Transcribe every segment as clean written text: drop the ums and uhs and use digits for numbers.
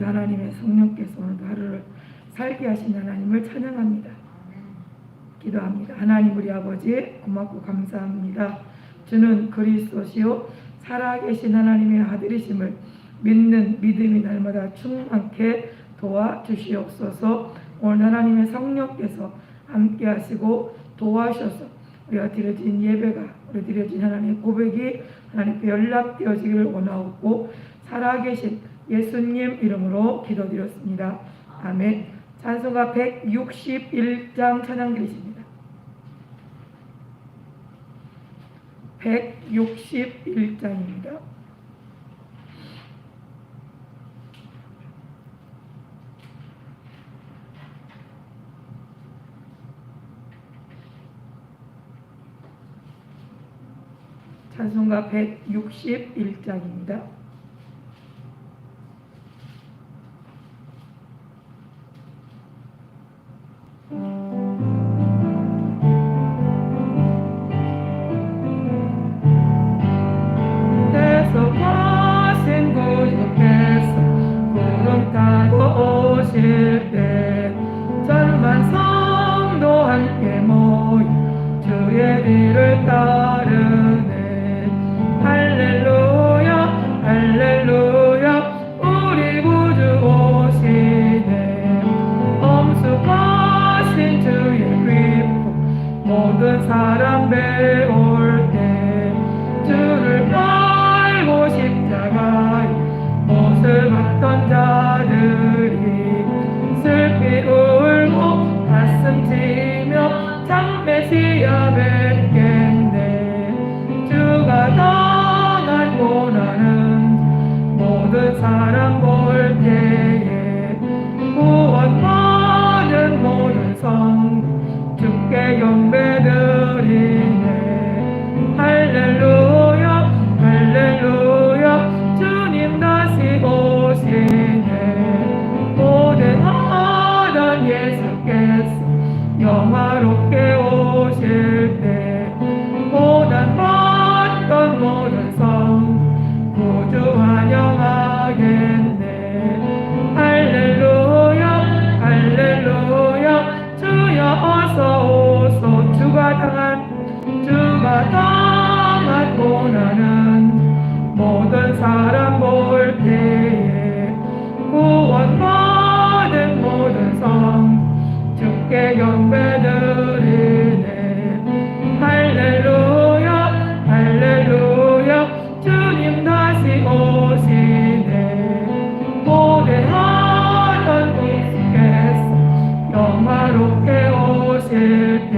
아버지 하나님의 성령께서 오늘도 하루를 살게 하신 하나님을 찬양합니다. 기도합니다. 하나님 우리 아버지 고맙고 감사합니다. 주는 그리스도시요 살아계신 하나님의 아들이심을 믿는 믿음이 날마다 충만케 도와주시옵소서. 오늘 하나님의 성령께서 함께 하시고 도와주셔서 우리가 드려진 예배가 우리 드려진 하나님의 고백이 하나님께 연락되어지기를 원하옵고 살아계신 예수님 이름으로 기도드렸습니다. 아멘. 찬송가 161장 찬양 드리십니다. 161장입니다. 찬송가 161장입니다. 대속하신 구주께서 구름 타고 오실 때 천만 성도 함께 모여 주의 뒤를 따르네. 할렐루야 할렐루야 우리 구주 오시네. 엄숙하신 주의 기쁨 모든 사람 배울 때 주를 팔고 십자가에 못을 박던 자들이 슬피 울고 가슴 치며 장메시아 뵙겠네. 주가 당한 고난은 모든 사람 볼 때에 구원받은 모든 성도 주께 경배드리네. 할렐루야 할렐루야 주님 다시 오시네. 고대하던 예수께서 영화롭게 오실 때 고난받던 모든 성 구주 환영하겠네. 할렐루야 할렐루야 주여 어서 오소. 주가 당한 고난은 모든 사람 볼 때에 구원받은 모든 성 주께 경배드리네. 할렐루야 할렐루야 주님 다시 오시네. 고대하던 예수께서 영화롭게 오실 때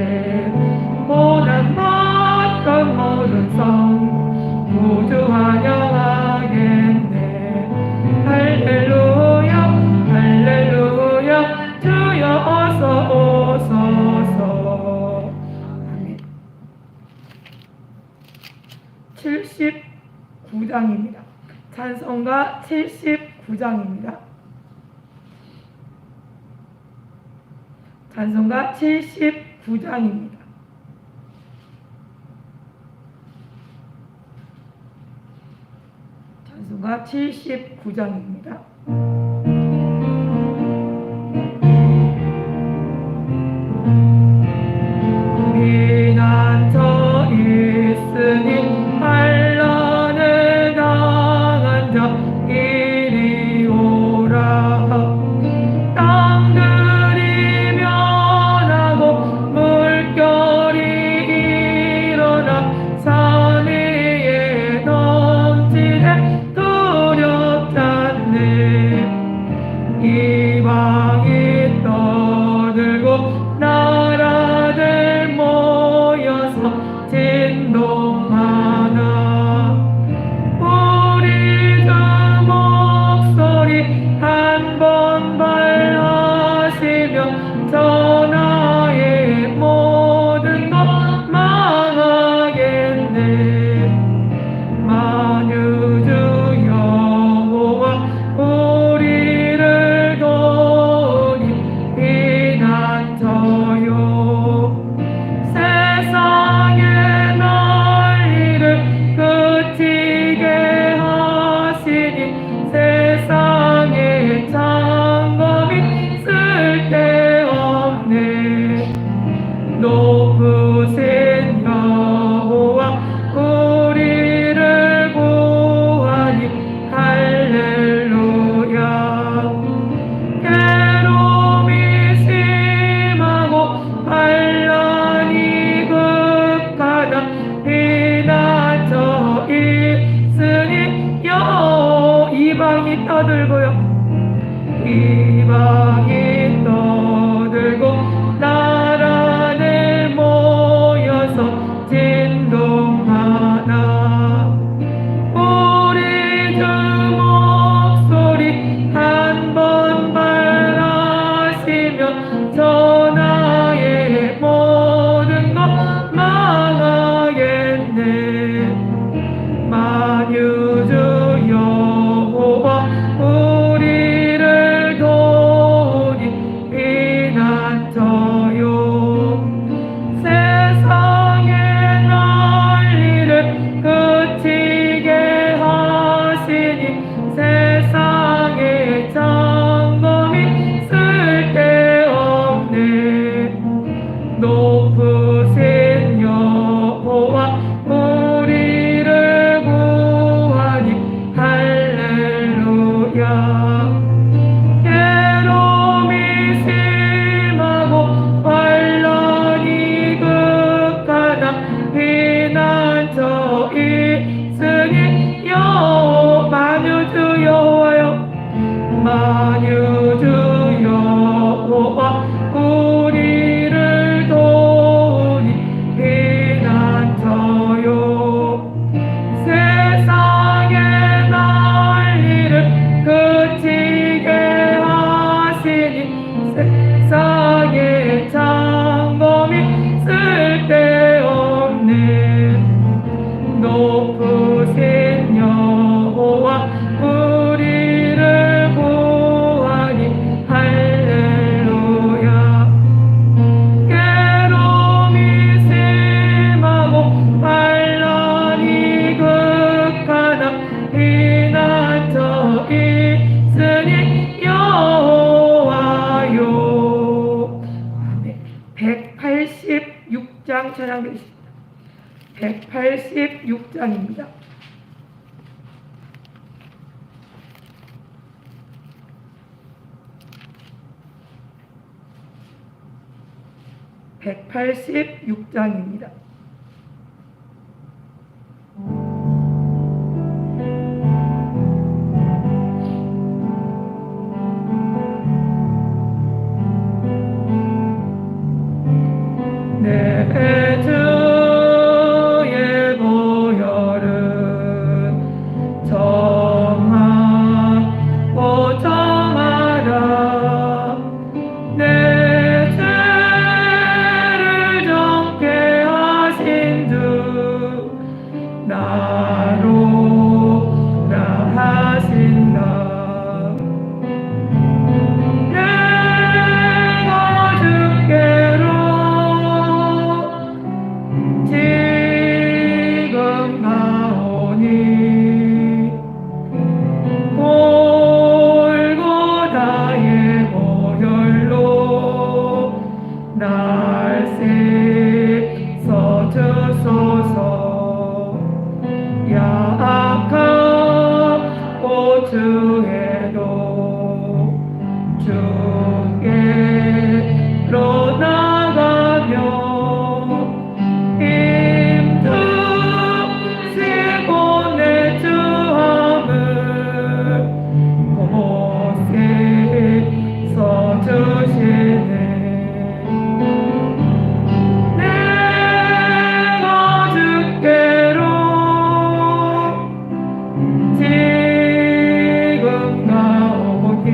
고난받던 모든 성 구주 환영하겠네. 할렐루야 할렐루야 주여 어서 오소서. 아멘. 79장입니다. 찬송가 79장입니다. 찬송가 79장입니다. 찬송가 79장입니다. 비난처 있으니 환난을 당한 자 이리 오라. 땅들이 변하고 물결이 일어나 산 위에 넘치네. 두렵지 않네. 떠들고요. 이방이 떠들고 나라들 모여서 진동하나 우리 주 목소리 한번 말하시면 전하의 모든 것 망하겠네. 만유주 여호와 우리를 도우니 피난처요. 세상의 난리를 그치게 하시니 세상의 장검이 쓸데없네. 높으신 여호와 우리를 구하니 할렐루야. 괴로움이 심하고 환란이 극하나 피난처 있으니 만유주 여호와여 만유주 여호와 우리를 도우니 피난처요. 세상의 난리를 그치게 하시니 세상의 장검이 쓸데없네. 높으신 여호와 우리를 구하니 할렐루야. 괴로움이 심하고 환란이 극하나 피난처 있으니 여호와요. 아멘. 186장 찬양드리십니다. 186장입니다. (186장입니다) 내 주의 보혈은 정하고 정하라. 내 죄를 정케 하신 주 나로라 하신다. 내가 주께로 지금 가오니 골고다의 보혈로 날 씻어 주소서. 약하고 주에도 주께로 나가며 힘드시고 내 주함을 곳에 써주시네. 내가 주께로 지금 가오니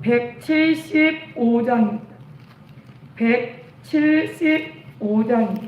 175장입니다. 175장입니다.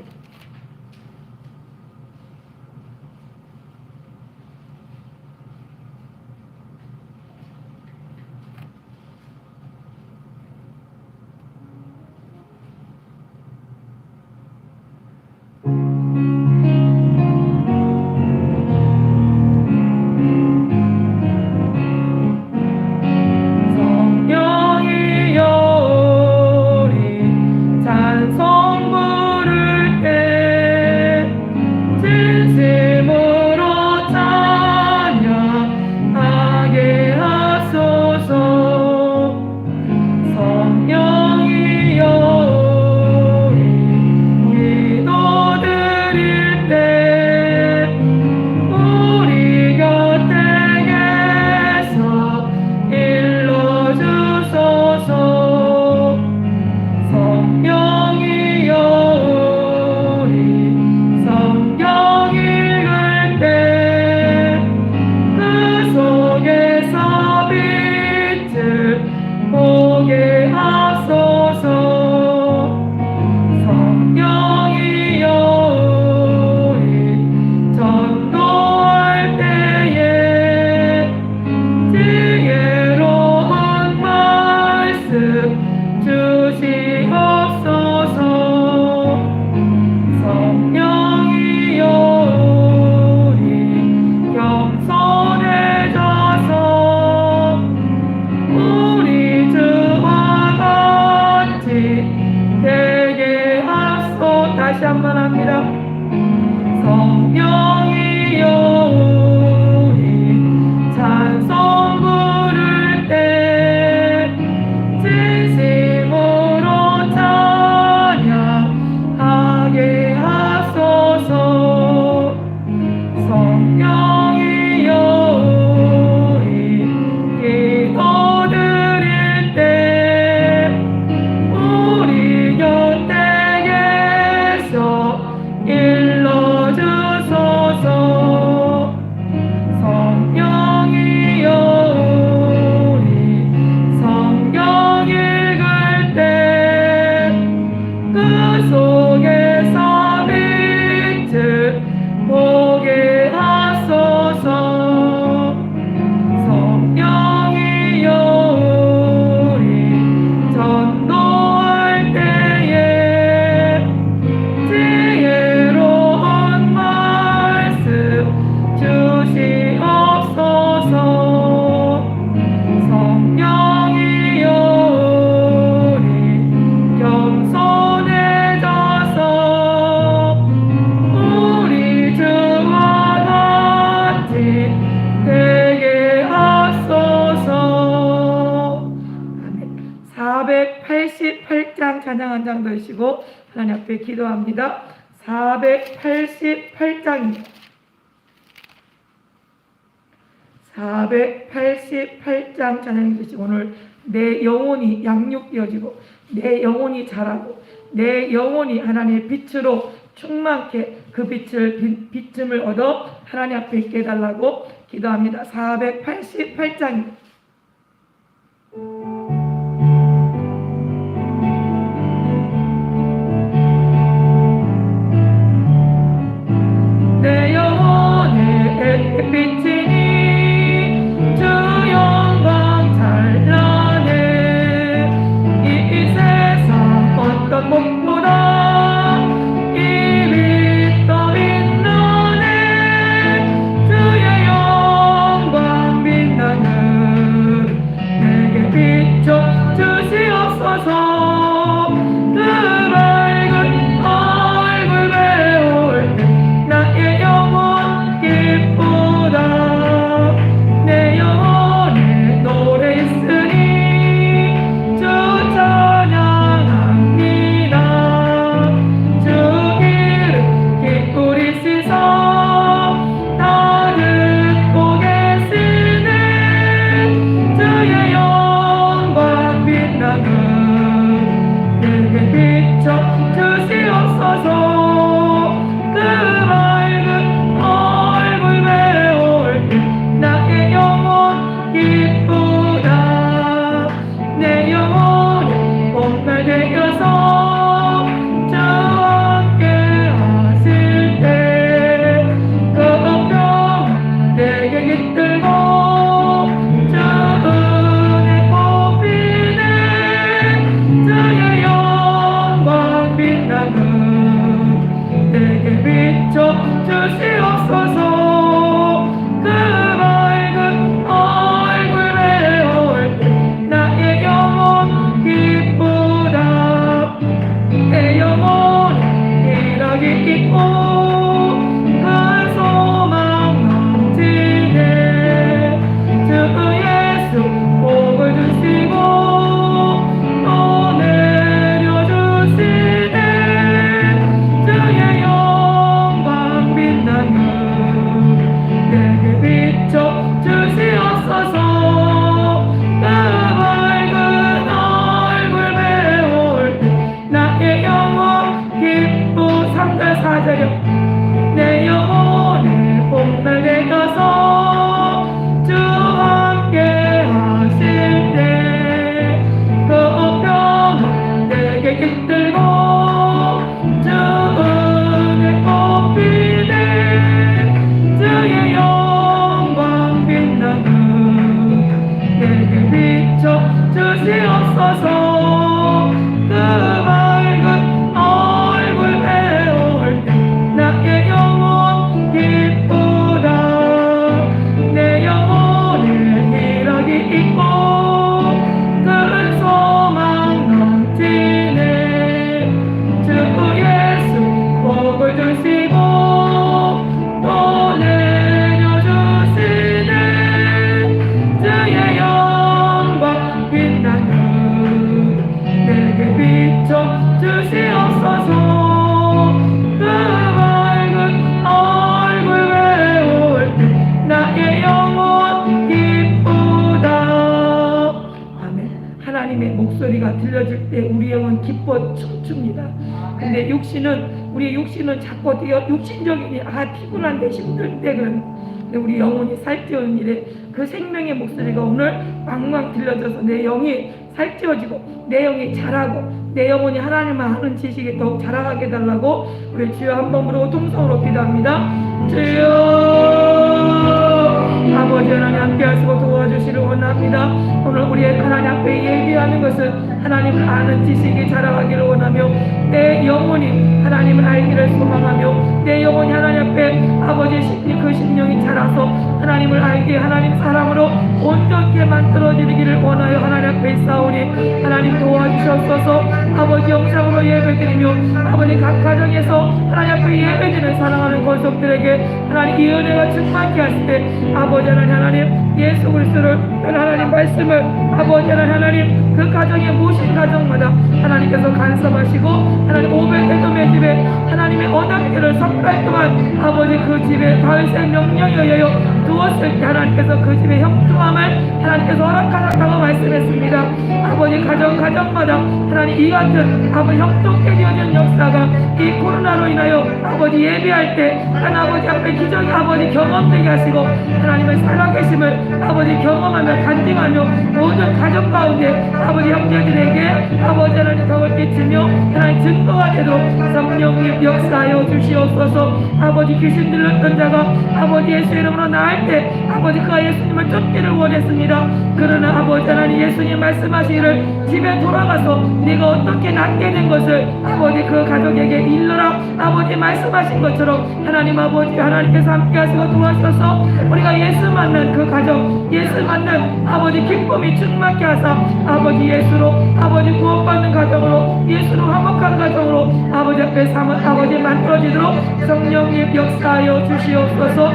다시 한번 합니다. 성령이여 우리 찬송 부를 때 진심으로 찬양하게 하소서. 성령이여 우리 기도드릴 때 우리 곁에 일러주소서. 성령이여 우리 성경 읽을 때 그 속에서 빛을 보게 하소서. 성령이여 우리 전도할 때에 주시옵소서. 성령이여 우리 겸손해져서 우리 주와 같이 되게 하소서. 아멘. 488장 찬양 한 장 드시고 하나님 앞에 기도합니다. 488장입니다. 488장 찬양해 주시고 오늘 내 영혼이 양육되어지고 내 영혼이 자라고 내 영혼이 하나님의 빛으로 충만케 그 빛을 얻어 하나님 앞에 있게 해달라고 기도합니다. 488장입니다. 내 영혼의 빛이니 주 영광 찬란해. 이 세상 어떤 몸보다 이 빛 더 빛나네. 주의 영광 빛나는 내게 비춰 주시옵소서. 그 밝은 얼굴 배울 때 나의 영혼 기쁘다. 내 영혼에 노래 있으니 주 찬양합니다. 주 길을 기쁘리시서 다 듣고 계시네. 주의 영광 빛나는 내게 비춰 주시옵소서. 그 밝은 얼굴 배울 때 나의 영혼 기쁘다. 내 비춰주시옵소서. 그 밝은 얼굴 배울 때 나의 영혼 기쁘다. 아멘. 하나님의 목소리가 들려줄 때 우리 영혼 기뻐 춤춥니다. 근데 우리 육신은 자꾸 육신적인 피곤한데 힘든데 근데 우리 영혼이 살찌우는 일에 그 생명의 목소리가 오늘 왕왕 들려져서 내 영이 살찌워지고 내 영이 자라고 내 영혼이 하나님을 아는 지식에 더욱 자라가게 해달라고 우리 주여 한 번 부르고 통성으로 기도합니다. 주여 아버지 하나님 함께 하시고 도와주시를 원합니다. 오늘 우리 하나님 앞에 예비하는 것은 하나님을 아는 지식이 자라가기를 원하며 내 영혼이 하나님을 알기를 소망하며 내 영혼이 하나님 앞에 아버지의 그 심령이 자라서 하나님을 알게 하나님 사람으로 온전케 만들어지기를 원하여 하나님 앞에 싸우니 하나님 도와주셨소서. 아버지 영상으로 예배드리며 아버지 각 가정에서 하나님 앞에 예배드리는 사랑하는 권속들에게 하나님 이 은혜가 충만케 하실 때 아버지 하나님 예수 그리스도를 하나님 말씀을 아버지 하나님 그 가정에 모신 가정마다 하나님께서 간섭하시고 하나님 오벳에돔의 집에 하나님의 언약궤를 3달 동안 아버지 그 집에 다윗의 명령에 의하여 두었을 때 하나님께서 그 집의 형통함을 하나님께서 허락하셨다고 말씀했습니다. 아버지 가정마다 하나님 이 같은 아버지 형통케 되어진 역사가 이 코로나로 인하여 아버지 예배할 때 아버지 앞에 기적이 아버지 경험되게 하시고 하나님의 살아계심을 아버지 경험하며 간증하며 모든 가족 가운데 아버지 형제들에게 아버지 하나님 덕을 끼치며 하나님 증거가 되도록 성령님 역사하여 주시옵소서. 아버지 귀신 들렸던 자가 아버지 예수 이름으로 나을 때 아버지 그가 예수님을 쫓기를 원했습니다. 그러나 아버지 하나님 예수님 말씀하시기를 집에 돌아가서 네가 어떻게 낫게 된 것을 아버지 그 가족에게 일러라 아버지 말씀하신 것처럼 하나님 아버지 하나님께서 함께 하시고 도와주셔서 우리가 예수 만난 그 가정 예수 만난 아버지 기쁨이 충만케 하사 아버지 예수로 아버지 구원받는 가정으로 예수로 화목한 가정으로 아버지 앞에 아버지 만들어지도록 성령님 역사하여 주시옵소서.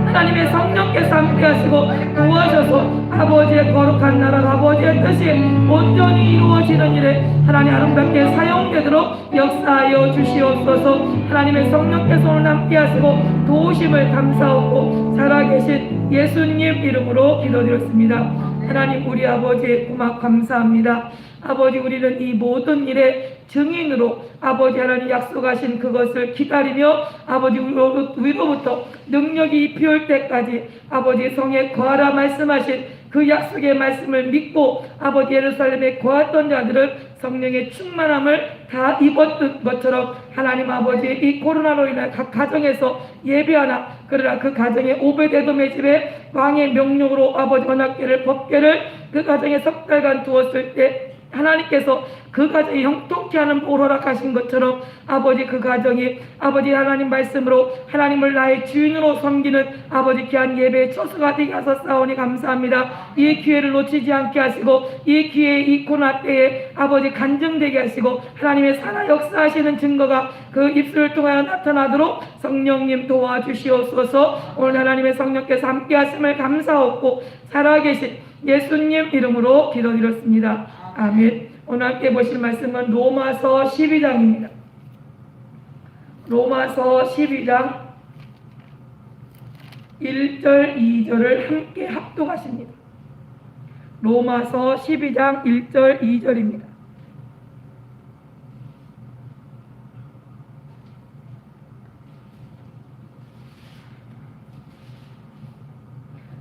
하나님의 성령께서 함께 하시고 도와셔서 아버지의 거룩한 나라 아버지의 뜻이 온전히 이루어지는 일에 하나님 아름답게 사용되도록 역사하여 주시옵소서. 하나님의 성령께서 오늘 함께 하시고 도우심을 감사하고 살아계신 예수님 이름으로 기도드렸습니다. 하나님 우리 아버지 고막 감사합니다. 아버지 우리는 이 모든 일의 증인으로 아버지 하나님 약속하신 그것을 기다리며 아버지 위로부터 능력이 입혀올 때까지 아버지 성에 거하라 말씀하신 그 약속의 말씀을 믿고 아버지 예루살렘에 거했던 자들은 성령의 충만함을 다 입었던 것처럼 하나님 아버지 이 코로나로 인한 각 가정에서 예배하나 그러나 그 가정에 오벳에돔의 집에 왕의 명령으로 아버지 언약궤를 법궤를 그 가정에 석 달간 두었을 때 하나님께서 그 가정이 형통케 하는 복을 허락하신 것처럼 아버지 그 가정이 아버지 하나님 말씀으로 하나님을 나의 주인으로 섬기는 아버지 귀한 예배의 처수가 되게 하셨사오니 감사합니다. 이 기회를 놓치지 않게 하시고 이 기회에 이 코로나 때에 아버지 간증되게 하시고 하나님의 살아 역사하시는 증거가 그 입술을 통하여 나타나도록 성령님 도와주시옵소서. 오늘 하나님의 성령께서 함께 하심을 감사하고 살아계신 예수님 이름으로 기도드렸습니다. 아멘. 오늘 함께 보실 말씀은 로마서 12장입니다. 로마서 12장 1절 2절을 함께 합독하십니다. 로마서 12장 1절 2절입니다.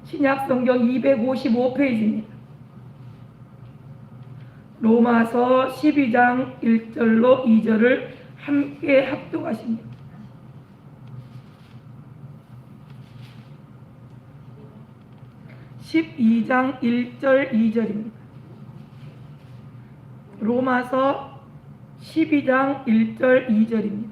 신약성경 255페이지입니다. 로마서 12장 1절로 2절을 함께 합독하십니다. (12장) 1절 2절입니다. 로마서 12장 1절 2절입니다.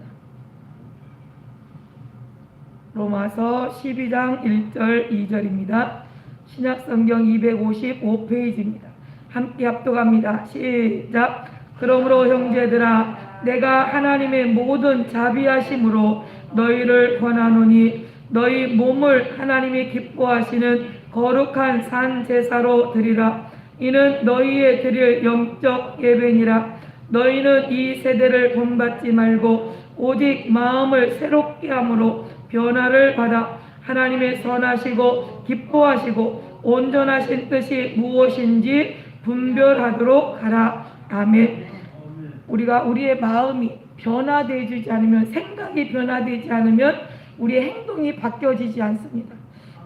로마서 12장 1절 2절입니다. 신약성경 255페이지입니다. 함께 합독합니다. 시작. 그러므로 형제들아 내가 하나님의 모든 자비하심으로 너희를 권하노니 너희 몸을 하나님이 기뻐하시는 거룩한 산 제사로 드리라. 이는 너희의 드릴 영적 예배니라. 너희는 이 세대를 본받지 말고 오직 마음을 새롭게 함으로 변화를 받아 하나님의 선하시고 기뻐하시고 온전하신 뜻이 무엇인지 분별하도록 하라. 아멘. 우리가 우리의 마음이 변화되지 않으면, 생각이 변화되지 않으면 우리의 행동이 바뀌어지지 않습니다.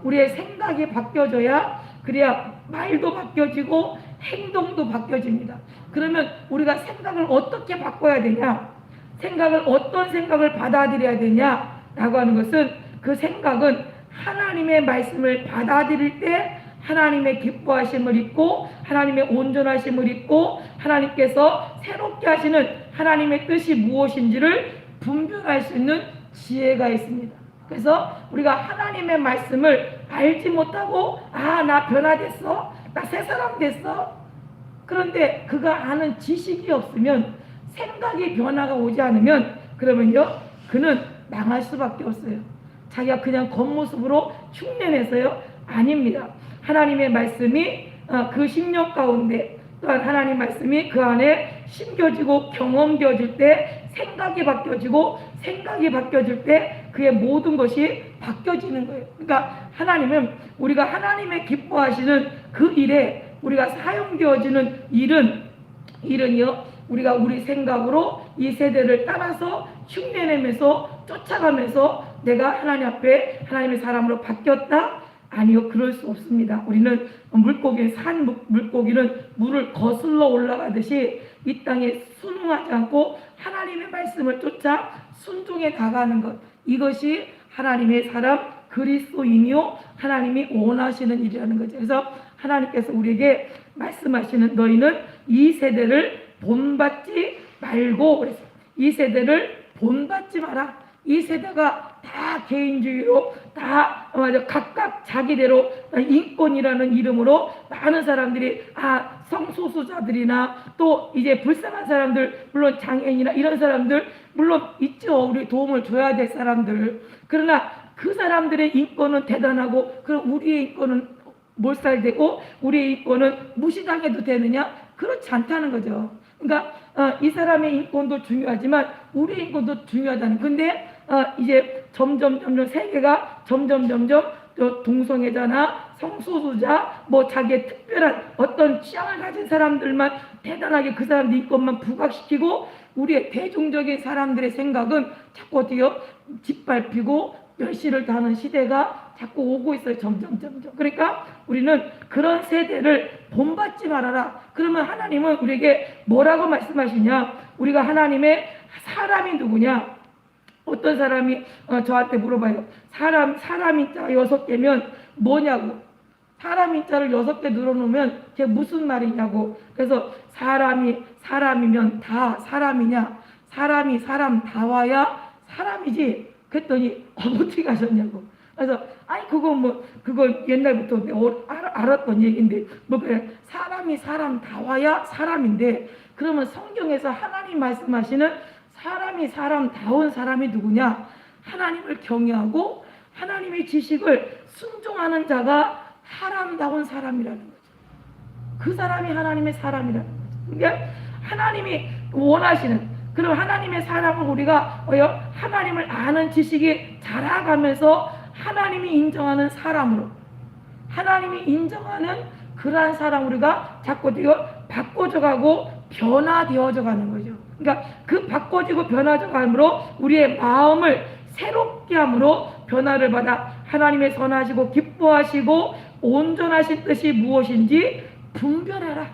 우리의 생각이 바뀌어져야, 그래야 말도 바뀌어지고 행동도 바뀌어집니다. 그러면 우리가 생각을 어떻게 바꿔야 되냐, 생각을 어떤 생각을 받아들여야 되냐라고 하는 것은, 그 생각은 하나님의 말씀을 받아들일 때 하나님의 기뻐하심을 잊고 하나님의 온전하심을 잊고 하나님께서 새롭게 하시는 하나님의 뜻이 무엇인지를 분별할 수 있는 지혜가 있습니다. 그래서 우리가 하나님의 말씀을 알지 못하고, 나 변화됐어, 나 새 사람 됐어, 그런데 그가 아는 지식이 없으면, 생각이 변화가 오지 않으면, 그러면요 그는 망할 수밖에 없어요. 자기가 그냥 겉모습으로 흉내내서요? 아닙니다. 하나님의 말씀이 그 심령 가운데, 또한 하나님 말씀이 그 안에 심겨지고 경험되어질 때 생각이 바뀌어지고, 생각이 바뀌어질 때 그의 모든 것이 바뀌어지는 거예요. 그러니까 하나님은, 우리가 하나님의 기뻐하시는 그 일에 우리가 사용되어지는 일은요 우리가 우리 생각으로 이 세대를 따라서 흉내내면서 쫓아가면서 내가 하나님 앞에 하나님의 사람으로 바뀌었다? 아니요, 그럴 수 없습니다. 우리는 산 물고기는 물을 거슬러 올라가듯이 이 땅에 순응하지 않고 하나님의 말씀을 쫓아 순종해 나가는 것, 이것이 하나님의 사람 그리스도인이요 하나님이 원하시는 일이라는 거죠. 그래서 하나님께서 우리에게 말씀하시는, 너희는 이 세대를 본받지 말고, 그래서 이 세대를 본받지 마라. 이 세대가 다 개인주의로, 다 각각 자기대로 인권이라는 이름으로 많은 사람들이, 성소수자들이나 또 이제 불쌍한 사람들, 물론 장애인이나 이런 사람들 물론 있죠. 우리 도움을 줘야 될 사람들. 그러나 그 사람들의 인권은 대단하고, 그럼 우리의 인권은 몰살되고 우리의 인권은 무시당해도 되느냐? 그렇지 않다는 거죠. 그러니까 이 사람의 인권도 중요하지만 우리의 인권도 중요하다는. 근데 이제 점점 세계가 점점 동성애자나 성소수자, 자기의 특별한 어떤 취향을 가진 사람들만 대단하게 그 사람들 인권만 부각시키고, 우리의 대중적인 사람들의 생각은 자꾸 어디요? 짓밟히고 멸시를 당하는 시대가 자꾸 오고 있어요. 점점. 그러니까 우리는 그런 세대를 본받지 말아라. 그러면 하나님은 우리에게 뭐라고 말씀하시냐? 우리가 하나님의 사람이 누구냐? 어떤 사람이 저한테 물어봐요. 사람인자 6개면 뭐냐고. 사람인자를 6개 늘어놓으면 그게 무슨 말이냐고. 그래서 사람이면 다 사람이냐? 사람이 사람 다 와야 사람이지. 그랬더니 어떻게 하셨냐고. 그래서 그거 옛날부터 알았던 얘기인데, 그래, 사람이 사람 다 와야 사람인데, 그러면 성경에서 하나님 말씀하시는 사람이 사람다운 사람이 누구냐? 하나님을 경외하고 하나님의 지식을 순종하는 자가 사람다운 사람이라는 거죠. 그 사람이 하나님의 사람이라는 거죠. 그러니까 하나님이 원하시는, 그럼 하나님의 사람을 우리가 하나님을 아는 지식이 자라가면서 하나님이 인정하는 사람으로, 하나님이 인정하는 그러한 사람, 우리가 자꾸 바꿔져가고 변화되어져 가는 거죠. 그러니까 그 바꿔지고 변화져 감으로 우리의 마음을 새롭게 함으로 변화를 받아 하나님의 선하시고 기뻐하시고 온전하신 뜻이 무엇인지 분별해라.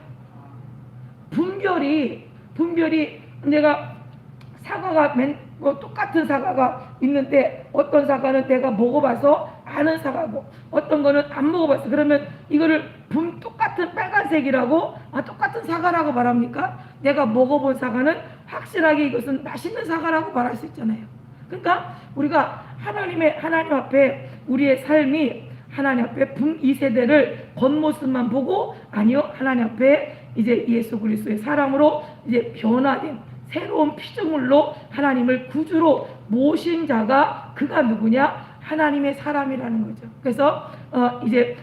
분별이 내가 사과가 똑같은 사과가 있는데, 어떤 사과는 내가 먹어봐서 아는 사과고 어떤 거는 안 먹어봤어. 그러면 이거를 똑같은 빨간색이라고 똑같은 사과라고 말합니까? 내가 먹어본 사과는 확실하게 이것은 맛있는 사과라고 말할 수 있잖아요. 그러니까 우리가 하나님 앞에 우리의 삶이, 하나님 앞에 이 세대를 겉모습만 보고, 아니요, 하나님 앞에 이제 예수 그리스도의 사랑으로 이제 변화된 새로운 피조물로 하나님을 구주로 모신 자가, 그가 누구냐? 하나님의 사람이라는 거죠. 그래서 이제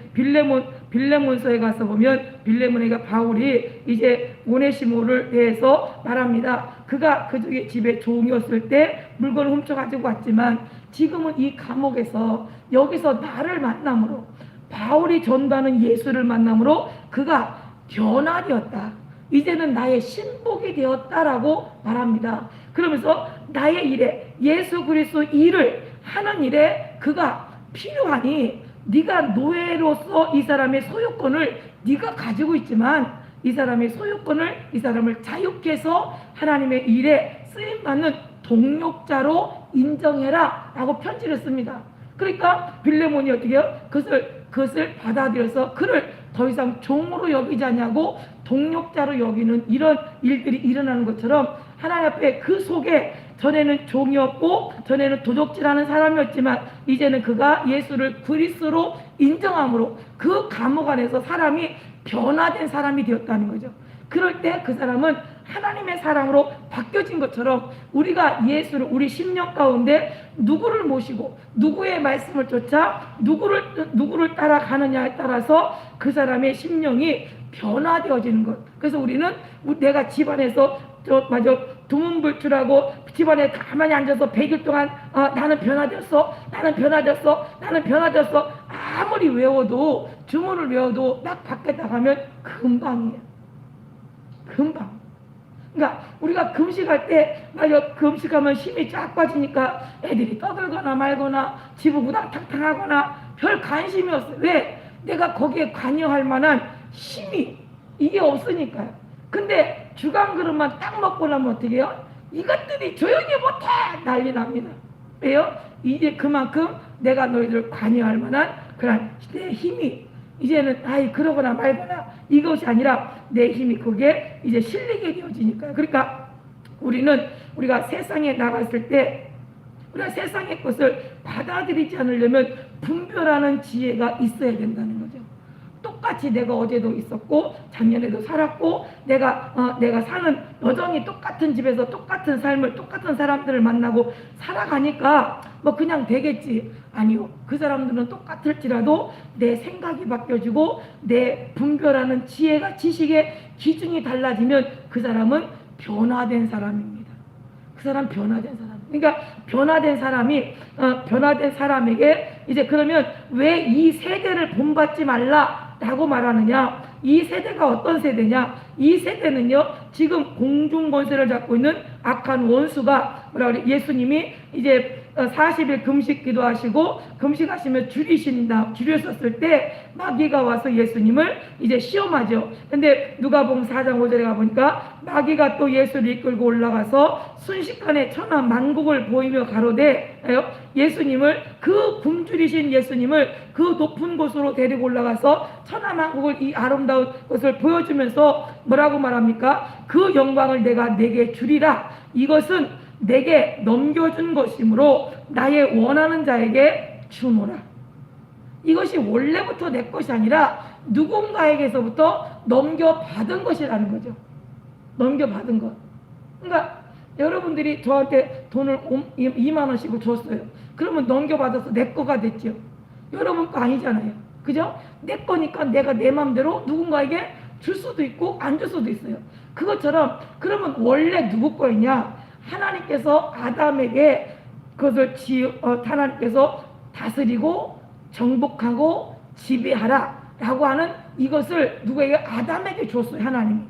빌레몬서에 가서 보면 빌레몬에게 바울이 이제 오네시모를 대해서 말합니다. 그가 그쪽의 집에 종이었을 때 물건을 훔쳐가지고 왔지만 지금은 이 감옥에서 여기서 나를 만남으로 바울이 전도하는 예수를 만남으로 그가 변화되었다. 이제는 나의 신복이 되었다라고 말합니다. 그러면서 나의 일에 예수 그리스도 일을 하는 일에 그가 필요하니 네가 노예로서 이 사람의 소유권을 네가 가지고 있지만 이 사람의 소유권을 이 사람을 자유케 해서 하나님의 일에 쓰임받는 동력자로 인정해라 라고 편지를 씁니다. 그러니까 빌레몬이 어떻게 해요? 그것을 받아들여서 그를 더 이상 종으로 여기지 않냐고 동력자로 여기는 이런 일들이 일어나는 것처럼 하나님 앞에 그 속에 전에는 종이었고 전에는 도적질하는 사람이었지만 이제는 그가 예수를 그리스도로 인정함으로 그 감옥 안에서 사람이 변화된 사람이 되었다는 거죠. 그럴 때 그 사람은 하나님의 사람으로 바뀌어진 것처럼 우리가 예수를 우리 심령 가운데 누구를 모시고 누구의 말씀을 쫓아 누구를 따라가느냐에 따라서 그 사람의 심령이 변화되어지는 것. 그래서 우리는 내가 집안에서 두문불출하고 집안에 가만히 앉아서 100일 동안 나는 변화되었어 아무리 외워도 주문을 외워도 딱 밖에 나가면 금방이에요. 금방. 그러니까 우리가 금식할 때 금식하면 힘이 쫙 빠지니까 애들이 떠들거나 말거나 집을 우당탕탕하거나 별 관심이 없어요. 왜? 내가 거기에 관여할 만한 힘이 이게 없으니까요. 근데 주간 그릇만 딱 먹고 나면 어떻게 해요? 이것들이 조용히 못해 난리 납니다. 왜요? 이제 그만큼 내가 너희들 관여할 만한 그런 내 힘이 이제는 그러거나 말거나 이것이 아니라 내 힘이 그게 이제 실리게 되어지니까요. 그러니까 우리가 세상에 나갔을 때 우리가 세상의 것을 받아들이지 않으려면 분별하는 지혜가 있어야 된다는 거죠. 똑같이 내가 어제도 있었고 작년에도 살았고 내가 사는 여전히 똑같은 집에서 똑같은 삶을 똑같은 사람들을 만나고 살아가니까 뭐 그냥 되겠지. 아니요. 그 사람들은 똑같을지라도 내 생각이 바뀌어지고 내 분별하는 지혜가 지식의 기준이 달라지면 그 사람은 변화된 사람입니다. 그 사람 변화된 사람. 그러니까 변화된 사람에게 이제 그러면 왜 이 세대를 본받지 말라라고 말하느냐? 이 세대가 어떤 세대냐? 이 세대는요 지금 공중 권세를 잡고 있는 악한 원수가 예수님이 이제 40일 금식 기도하시고 금식하시면 줄이셨을 때 마귀가 와서 예수님을 이제 시험하죠. 근데 누가복음 4장 5절에 가보니까 마귀가 또 예수를 이끌고 올라가서 순식간에 천하 만국을 보이며 가로되 예수님을 그 굶주리신 예수님을 그 높은 곳으로 데리고 올라가서 천하 만국을 이 아름다운 것을 보여주면서 뭐라고 말합니까? 그 영광을 내가 내게 주리라. 이것은 내게 넘겨준 것이므로 나의 원하는 자에게 주노라. 이것이 원래부터 내 것이 아니라 누군가에게서부터 넘겨받은 것이라는 거죠. 넘겨받은 것. 그러니까 여러분들이 저한테 돈을 2만 원씩을 줬어요. 그러면 넘겨받아서 내 거가 됐죠. 여러분 거 아니잖아요. 그죠? 내 거니까 내가 내 마음대로 누군가에게 줄 수도 있고 안 줄 수도 있어요. 그것처럼 그러면 원래 누구 거였냐? 하나님께서 아담에게 그것을 하나님께서 다스리고 정복하고 지배하라 라고 하는 이것을 누구에게? 아담에게 줬어요. 하나님이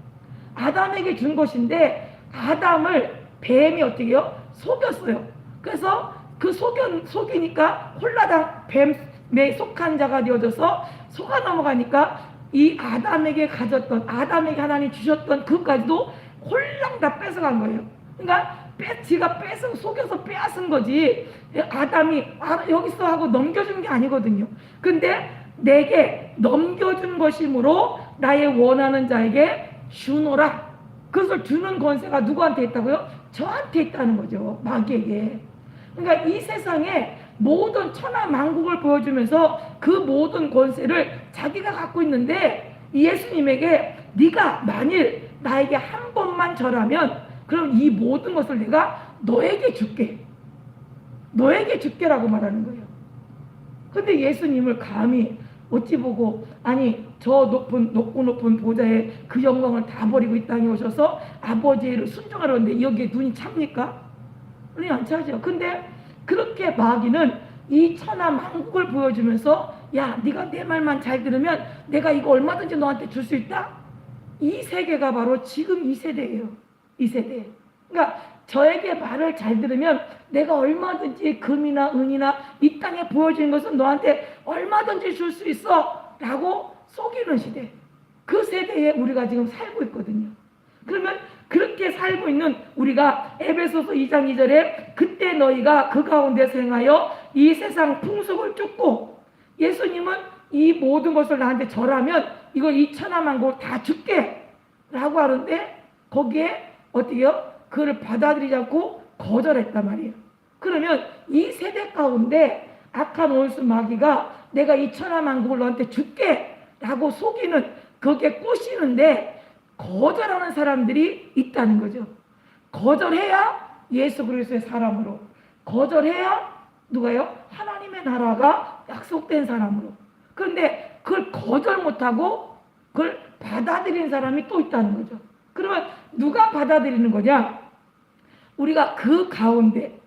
아담에게 준 것인데 아담을 뱀이 어떻게 해요? 속였어요. 그래서 그 속이니까 홀라당 뱀에 속한 자가 되어져서 속아 넘어가니까 이 아담에게 아담에게 하나님 주셨던 그것까지도 홀랑 다 뺏어간 거예요. 그러니까 지가 속여서 빼앗은 거지. 아담이 여기서 하고 넘겨준 게 아니거든요. 근데 내게 넘겨준 것이므로 나의 원하는 자에게 주노라. 그것을 주는 권세가 누구한테 있다고요? 저한테 있다는 거죠. 마귀에게. 그러니까 이 세상에 모든 천하 만국을 보여주면서 그 모든 권세를 자기가 갖고 있는데 예수님에게 네가 만일 나에게 한 번만 절하면 그럼 이 모든 것을 내가 너에게 줄게. 너에게 줄게라고 말하는 거예요. 근데 예수님을 감히 어찌 보고 저 높고 높은 보좌에 그 영광을 다 버리고 이 땅에 오셔서 아버지의 일을 순종하려는데 여기에 눈이 찹니까? 눈이 안 차죠. 근데 그렇게 마귀는 이 천하 만국을 보여주면서 야, 네가 내 말만 잘 들으면 내가 이거 얼마든지 너한테 줄 수 있다. 이 세계가 바로 지금 이 세대예요. 이 세대. 그러니까 저에게 말을 잘 들으면 내가 얼마든지 금이나 은이나 이 땅에 보여주는 것은 너한테 얼마든지 줄 수 있어 라고 속이는 시대. 그 세대에 우리가 지금 살고 있거든요. 그러면 그렇게 살고 있는 우리가 에베소서 2장 2절에 그때 너희가 그 가운데서 행하여 이 세상 풍속을 쫓고, 예수님은 이 모든 것을 나한테 절하면 이거 이 천하만국을 다 줄게 라고 하는데 거기에 어떻게요? 그를 받아들이지 않고 거절했단 말이에요. 그러면 이 세대 가운데 악한 원수 마귀가 내가 이 천하만국을 너한테 줄게 라고 속이는, 거기에 꼬시는데 거절하는 사람들이 있다는 거죠. 거절해야 예수 그리스도의 사람으로, 거절해야 누가요? 하나님의 나라가 약속된 사람으로. 그런데 그걸 거절 못하고 그걸 받아들이는 사람이 또 있다는 거죠. 그러면 누가 받아들이는 거냐? 우리가 그 가운데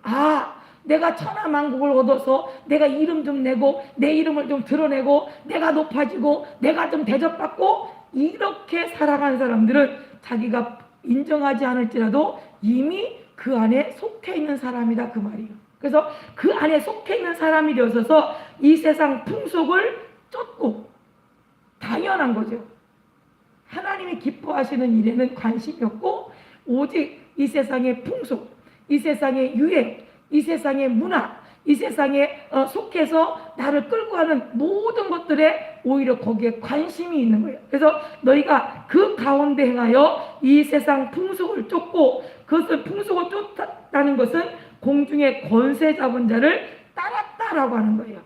내가 천하만국을 얻어서 내가 이름 좀 내고 내 이름을 좀 드러내고 내가 높아지고 내가 좀 대접받고 이렇게 살아가는 사람들은 자기가 인정하지 않을지라도 이미 그 안에 속해 있는 사람이다 그 말이에요. 그래서 그 안에 속해 있는 사람이 되어서 이 세상 풍속을 쫓고, 당연한 거죠. 하나님이 기뻐하시는 일에는 관심이 없고 오직 이 세상의 풍속, 이 세상의 유행, 이 세상의 문화, 이 세상에 속해서 나를 끌고 가는 모든 것들에 오히려 거기에 관심이 있는 거예요. 그래서 너희가 그 가운데 행하여 이 세상 풍속을 쫓고, 그것을 풍속을 쫓았다는 것은 공중의 권세 잡은 자를 따랐다라고 하는 거예요.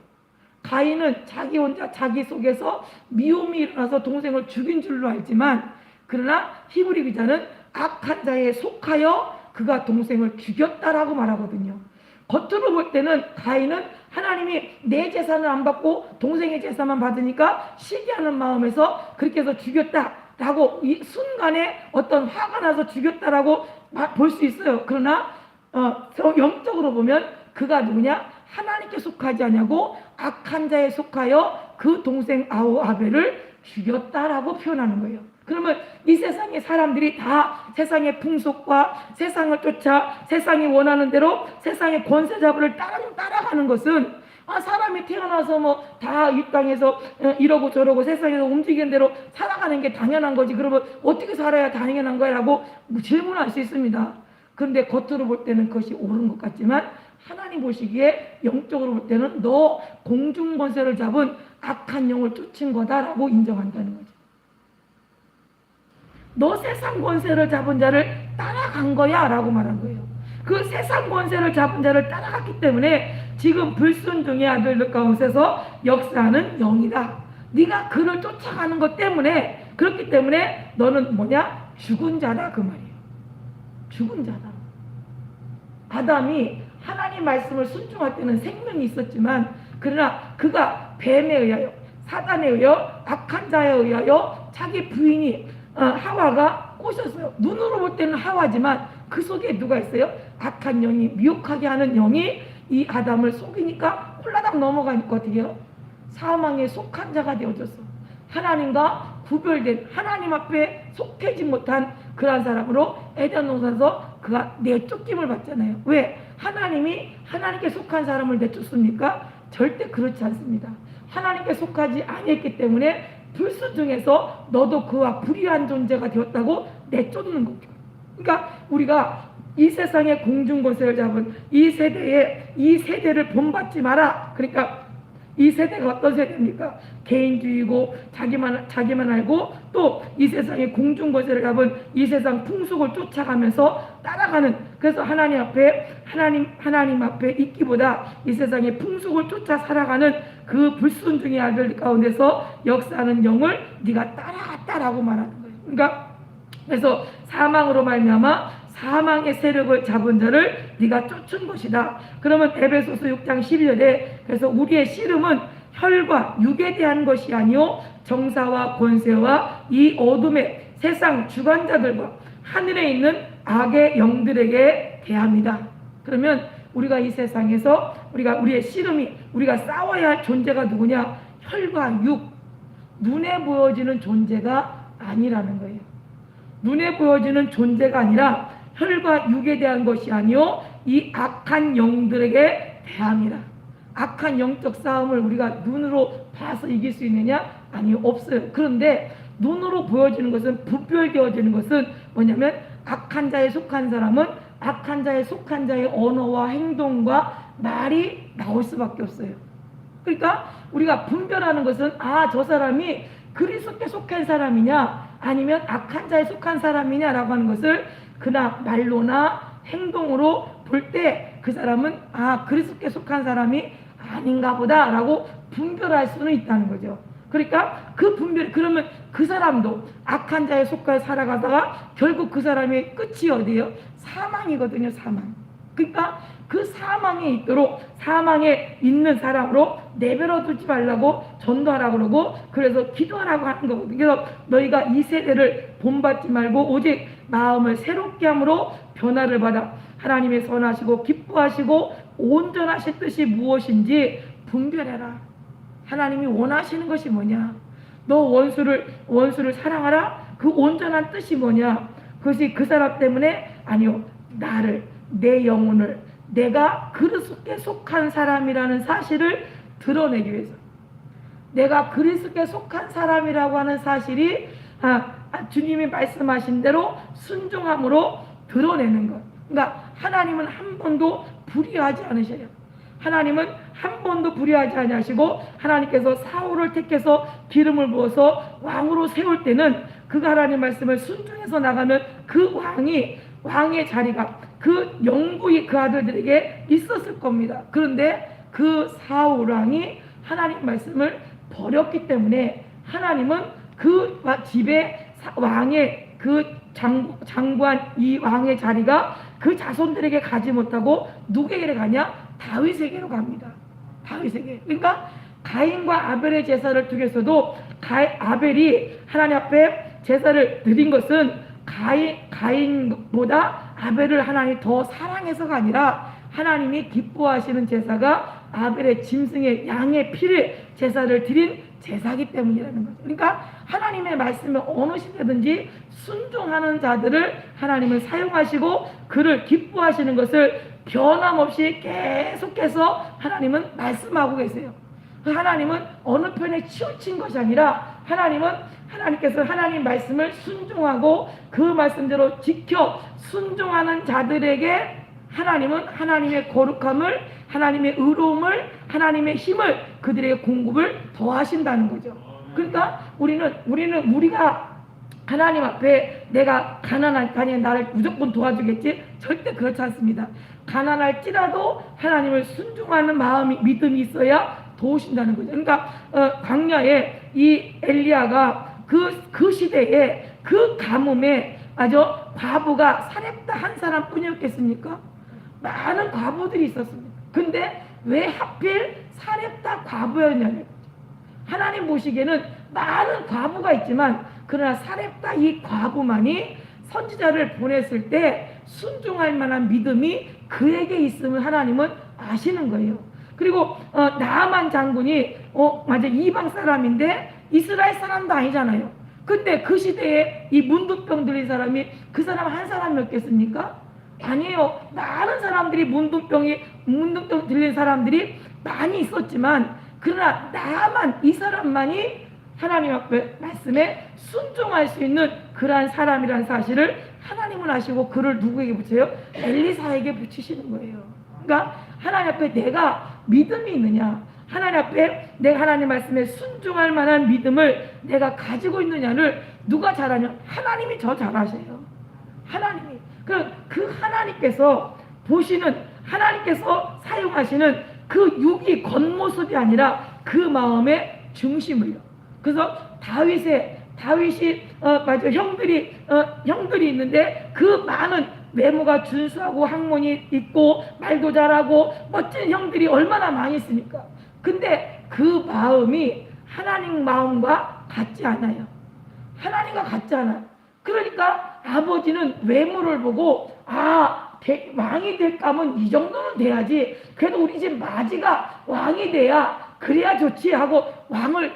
가인은 자기 혼자 자기 속에서 미움이 일어나서 동생을 죽인 줄로 알지만, 그러나 히브리 기자는 악한 자에 속하여 그가 동생을 죽였다라고 말하거든요. 겉으로 볼 때는 가인은 하나님이 내 재산을 안 받고 동생의 재산만 받으니까 시기하는 마음에서 그렇게 해서 죽였다라고, 이 순간에 어떤 화가 나서 죽였다라고 볼 수 있어요. 그러나 영적으로 보면 그가 누구냐? 하나님께 속하지 않냐고 악한 자에 속하여 그 동생 아벨을 죽였다라고 표현하는 거예요. 그러면 이 세상의 사람들이 다 세상의 풍속과 세상을 쫓아 세상이 원하는 대로 세상의 권세자들을 따라가는 것은 사람이 태어나서 뭐 다 이 땅에서 이러고 저러고 세상에서 움직이는 대로 살아가는 게 당연한 거지, 그러면 어떻게 살아야 당연한 거야 라고 질문할 수 있습니다. 그런데 겉으로 볼 때는 그것이 옳은 것 같지만 하나님 보시기에 영적으로 볼 때는 너 공중 권세를 잡은 악한 영을 쫓은 거다라고 인정한다는 거죠. 너 세상 권세를 잡은 자를 따라간 거야 라고 말한 거예요. 그 세상 권세를 잡은 자를 따라갔기 때문에 지금 불순종의 아들들 가운데서 역사하는 영이다. 네가 그를 쫓아가는 것 때문에, 그렇기 때문에 너는 뭐냐? 죽은 자다 그 말이에요. 죽은 자다. 아담이 하나님 말씀을 순종할 때는 생명이 있었지만, 그러나 그가 뱀에 의하여, 사단에 의하여, 악한 자에 의하여 자기 부인이 하와가 꼬셨어요. 눈으로 볼 때는 하와지만 그 속에 누가 있어요? 악한 영이, 미혹하게 하는 영이 이 아담을 속이니까 홀라당 넘어가니까 어떻게 해요? 사망에 속한 자가 되어졌어. 하나님과 구별된, 하나님 앞에 속하지 못한 그러한 사람으로 에덴 동산에서 그가 내쫓김을 받잖아요. 왜? 하나님이 하나님께 속한 사람을 내쫓습니까? 절대 그렇지 않습니다. 하나님께 속하지 아니했기 때문에 불순종해서 너도 그와 불의한 존재가 되었다고 내쫓는 거죠. 그러니까 우리가 이 세상의 공중권세를 잡은 이 세대를 본받지 마라. 그러니까 이 세대가 어떤 세대입니까? 개인주의고 자기만 알고 또 이 세상의 공중권세를 잡은 이 세상 풍속을 쫓아가면서 따라가는, 그래서 하나님 앞에 있기보다 이 세상의 풍속을 쫓아 살아가는 그 불순종의 아들 가운데서 역사하는 영을 네가 따라갔다라고 말하는 거예요. 그러니까 그래서 사망으로 말미암아 사망의 세력을 잡은 자를 네가 쫓은 것이다. 그러면 에베소서 6장 12절에 그래서 우리의 씨름은 혈과 육에 대한 것이 아니요 정사와 권세와 이 어둠의 세상 주관자들과 하늘에 있는 악의 영들에게 대합니다. 그러면 우리가 이 세상에서 우리의 씨름이 우리가 싸워야 할 존재가 누구냐? 혈과 육, 눈에 보여지는 존재가 아니라는 거예요. 눈에 보여지는 존재가 아니라 혈과 육에 대한 것이 아니요 이 악한 영들에게 대합니다. 악한 영적 싸움을 우리가 눈으로 봐서 이길 수 있느냐? 아니요, 없어요. 그런데 눈으로 보여지는 것은, 부별되어지는 것은 뭐냐면 악한 자에 속한 사람은 악한 자에 속한 자의 언어와 행동과 말이 나올 수밖에 없어요. 그러니까 우리가 분별하는 것은 저 사람이 그리스도께 속한 사람이냐 아니면 악한 자에 속한 사람이냐라고 하는 것을 그나 말로나 행동으로 볼 때 그 사람은 그리스도께 속한 사람이 아닌가 보다라고 분별할 수는 있다는 거죠. 그러니까 그 분별, 그러면 그 사람도 악한 자에 속해 살아가다가 결국 그 사람의 끝이 어디예요? 사망이거든요. 사망. 그러니까 그 사망에 있도록 사망에 있는 사람으로 내버려 두지 말라고 전도하라고 그러고, 그래서 기도하라고 하는 거거든요. 그래서 너희가 이 세대를 본받지 말고 오직 마음을 새롭게 함으로 변화를 받아 하나님의 선하시고 기뻐하시고 온전하실 뜻이 무엇인지 분별해라. 하나님이 원하시는 것이 뭐냐? 너 원수를 사랑하라. 그 온전한 뜻이 뭐냐? 그것이 그 사람 때문에 아니요, 나를, 내 영혼을, 내가 그리스도께 속한 사람이라는 사실을 드러내기 위해서, 내가 그리스도께 속한 사람이라고 하는 사실이 주님이 말씀하신 대로 순종함으로 드러내는 것. 그러니까 하나님은 한 번도 불의하지 않으셔요. 하나님은 한 번도 불의하지 않으시고, 하나님께서 사울을 택해서 기름을 부어서 왕으로 세울 때는 그가 하나님 말씀을 순종해서 나가는 그 왕의 자리가 그 영구히 그 아들들에게 있었을 겁니다. 그런데 그 사울 왕이 하나님 말씀을 버렸기 때문에 하나님은 그 집에 왕의 그 장관, 이 왕의 자리가 그 자손들에게 가지 못하고 누구에게 가냐? 다윗에게로 갑니다. 다윗에게. 그러니까 가인과 아벨의 제사를 두고서도 아벨이 하나님 앞에 제사를 드린 것은 가인보다 아벨을 하나님이 더 사랑해서가 아니라 하나님이 기뻐하시는 제사가 아벨의 짐승의 양의 피를 제사를 드린 제사기 때문이라는 거죠. 그러니까 하나님의 말씀에 어느 시대든지 순종하는 자들을 하나님은 사용하시고 그를 기뻐하시는 것을 변함없이 계속해서 하나님은 말씀하고 계세요. 하나님은 어느 편에 치우친 것이 아니라 하나님께서 하나님 말씀을 순종하고 그 말씀대로 지켜 순종하는 자들에게 하나님은 하나님의 거룩함을, 하나님의 의로움을, 하나님의 힘을 그들에게 공급을 더하신다는 거죠. 그러니까 우리가 하나님 앞에 내가 가난하니 나를 무조건 도와주겠지? 절대 그렇지 않습니다. 가난할지라도 하나님을 순종하는 마음이, 믿음이 있어야 도우신다는 거죠. 그러니까 광야에 이 엘리야가 그 시대에 그 가뭄에 과부가 사렙다 한 사람뿐이었겠습니까? 많은 과부들이 있었습니다. 근데 왜 하필 사렙다 과부였냐는 거죠. 하나님 보시기에는 많은 과부가 있지만 그러나 사렙다 이 과부만이 선지자를 보냈을 때 순종할 만한 믿음이 그에게 있음을 하나님은 아시는 거예요. 그리고 나아만 장군이 이방 사람인데 이스라엘 사람도 아니잖아요. 근데 그 시대에 이 문둥병 들린 사람이 그 사람 한 사람이었겠습니까? 아니에요. 많은 사람들이 문둥병 들린 사람들이 많이 있었지만 그러나 나만, 이 사람만이 하나님 앞에 말씀에 순종할 수 있는 그러한 사람이라는 사실을 하나님은 아시고 그를 누구에게 붙여요? 엘리사에게 붙이시는 거예요. 그러니까 하나님 앞에 내가 믿음이 있느냐, 하나님 앞에 내가 하나님 말씀에 순종할 만한 믿음을 내가 가지고 있느냐를 누가 잘하냐? 하나님이 저 잘하세요. 하나님이. 그 하나님께서 보시는, 하나님께서 사용하시는 그 육이 겉모습이 아니라 그 마음의 중심을요. 그래서 다윗이 형들이 있는데 그 많은 외모가 준수하고 학문이 있고 말도 잘하고 멋진 형들이 얼마나 많이 있습니까? 근데 그 마음이 하나님 마음과 같지 않아요. 하나님과 같지 않아요. 그러니까 아버지는 외모를 보고 왕이 될까 하면 이 정도는 돼야지. 그래도 우리 집 마지가 왕이 돼야 그래야 좋지 하고 왕을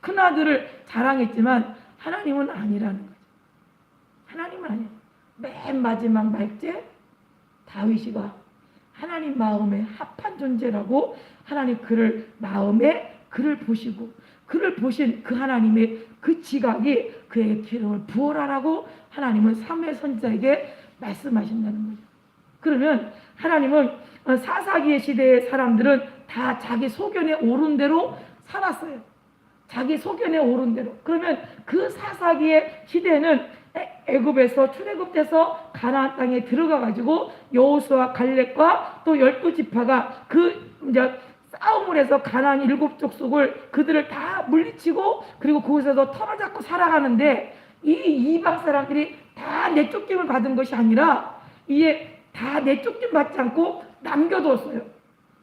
큰아들을 자랑했지만 하나님은 아니라는 거죠. 하나님은 아니에요. 맨 마지막 말째 다윗이가 하나님 마음에 합한 존재라고 하나님 그를 마음에 그를 보시고 그를 보신 그 하나님의 그 지각이 그에게 기름을 부어라라고 하나님은 사무엘 선지자에게 말씀하신다는 거죠. 그러면 하나님은 사사기의 시대의 사람들은 다 자기 소견에 오른 대로 살았어요. 자기 소견에 오른 대로. 그러면 그 사사기의 시대는 애굽에서 출애굽돼서 가나안 땅에 들어가 가지고 여호수아 갈렙과 또 12지파가 그 이제 싸움을 해서 가나안 7족속을 그들을 다 물리치고 그리고 그곳에서 털을 잡고 살아가는데 이 이방 사람들이 다 내쫓김을 받은 것이 아니라 이게 다 내쫓김 받지 않고 남겨뒀어요.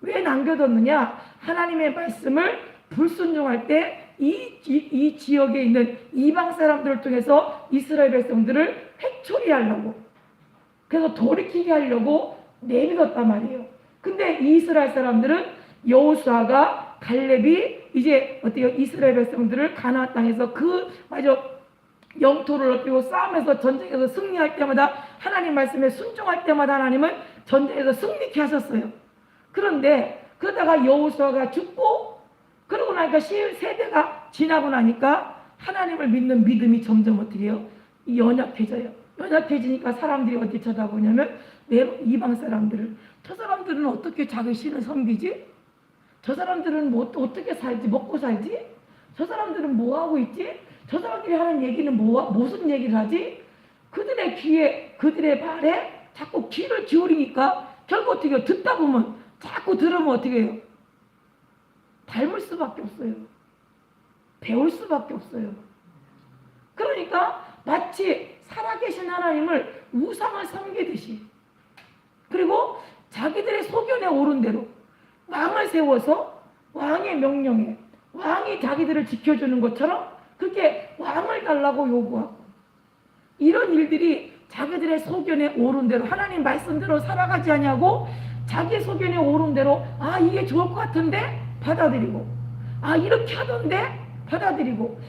왜 남겨뒀느냐? 하나님의 말씀을 불순종할 때 이 지역에 있는 이방 사람들을 통해서 이스라엘 백성들을 회초리하려고, 그래서 돌이키게 하려고 내밀었단 말이에요. 근데 이스라엘 사람들은 여호수아가 갈렙이 이제 어때요? 이스라엘 백성들을 가나안 땅에서 영토를 넓히고 싸움에서 전쟁에서 승리할 때마다 하나님 말씀에 순종할 때마다 하나님은 전쟁에서 승리케 하셨어요. 그런데 그러다가 여호수아가 죽고 그러고 나니까 세대가 지나고 나니까 하나님을 믿는 믿음이 점점 어떻게 해요? 연약해져요. 연약해지니까 사람들이 어떻게 쳐다보냐면 이방 사람들을, 저 사람들은 어떻게 자기 신을 섬기지? 저 사람들은 뭐 어떻게 살지? 먹고 살지? 저 사람들은 뭐 하고 있지? 저 사람들이 하는 얘기는 무슨 얘기를 하지? 그들의 귀에, 그들의 말에 자꾸 귀를 기울이니까 결국 어떻게 해요? 듣다 보면 자꾸 들으면 어떻게 해요? 닮을 수밖에 없어요. 배울 수밖에 없어요. 그러니까 마치 살아계신 하나님을 우상을 섬기듯이, 그리고 자기들의 소견에 오른 대로 왕을 세워서 왕의 명령에 왕이 자기들을 지켜주는 것처럼 그렇게 왕을 달라고 요구하고, 이런 일들이 자기들의 소견에 오른 대로 하나님 말씀대로 살아가지 않냐고 자기의 소견에 오른 대로 이게 좋을 것 같은데 받아들이고, 이렇게 하던데 받아들이고,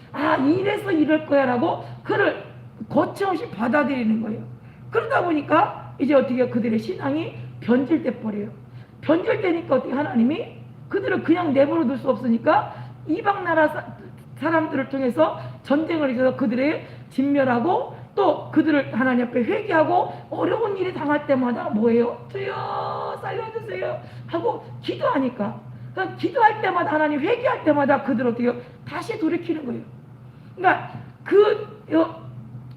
이래서 이럴 거야 라고 그를 거침없이 받아들이는 거예요. 그러다 보니까 이제 어떻게 그들의 신앙이 변질돼 버려요. 변질되니까 어떻게 하나님이 그들을 그냥 내버려 둘 수 없으니까 이방 나라 사람들을 통해서 전쟁을 해서 그들의 진멸하고, 또 그들을 하나님 앞에 회개하고 어려운 일이 당할 때마다 뭐예요? 주여 살려주세요 하고 기도하니까, 그러니까 기도할 때마다 하나님 회개할 때마다 그들 어떻게 다시 돌이키는 거예요. 그러니까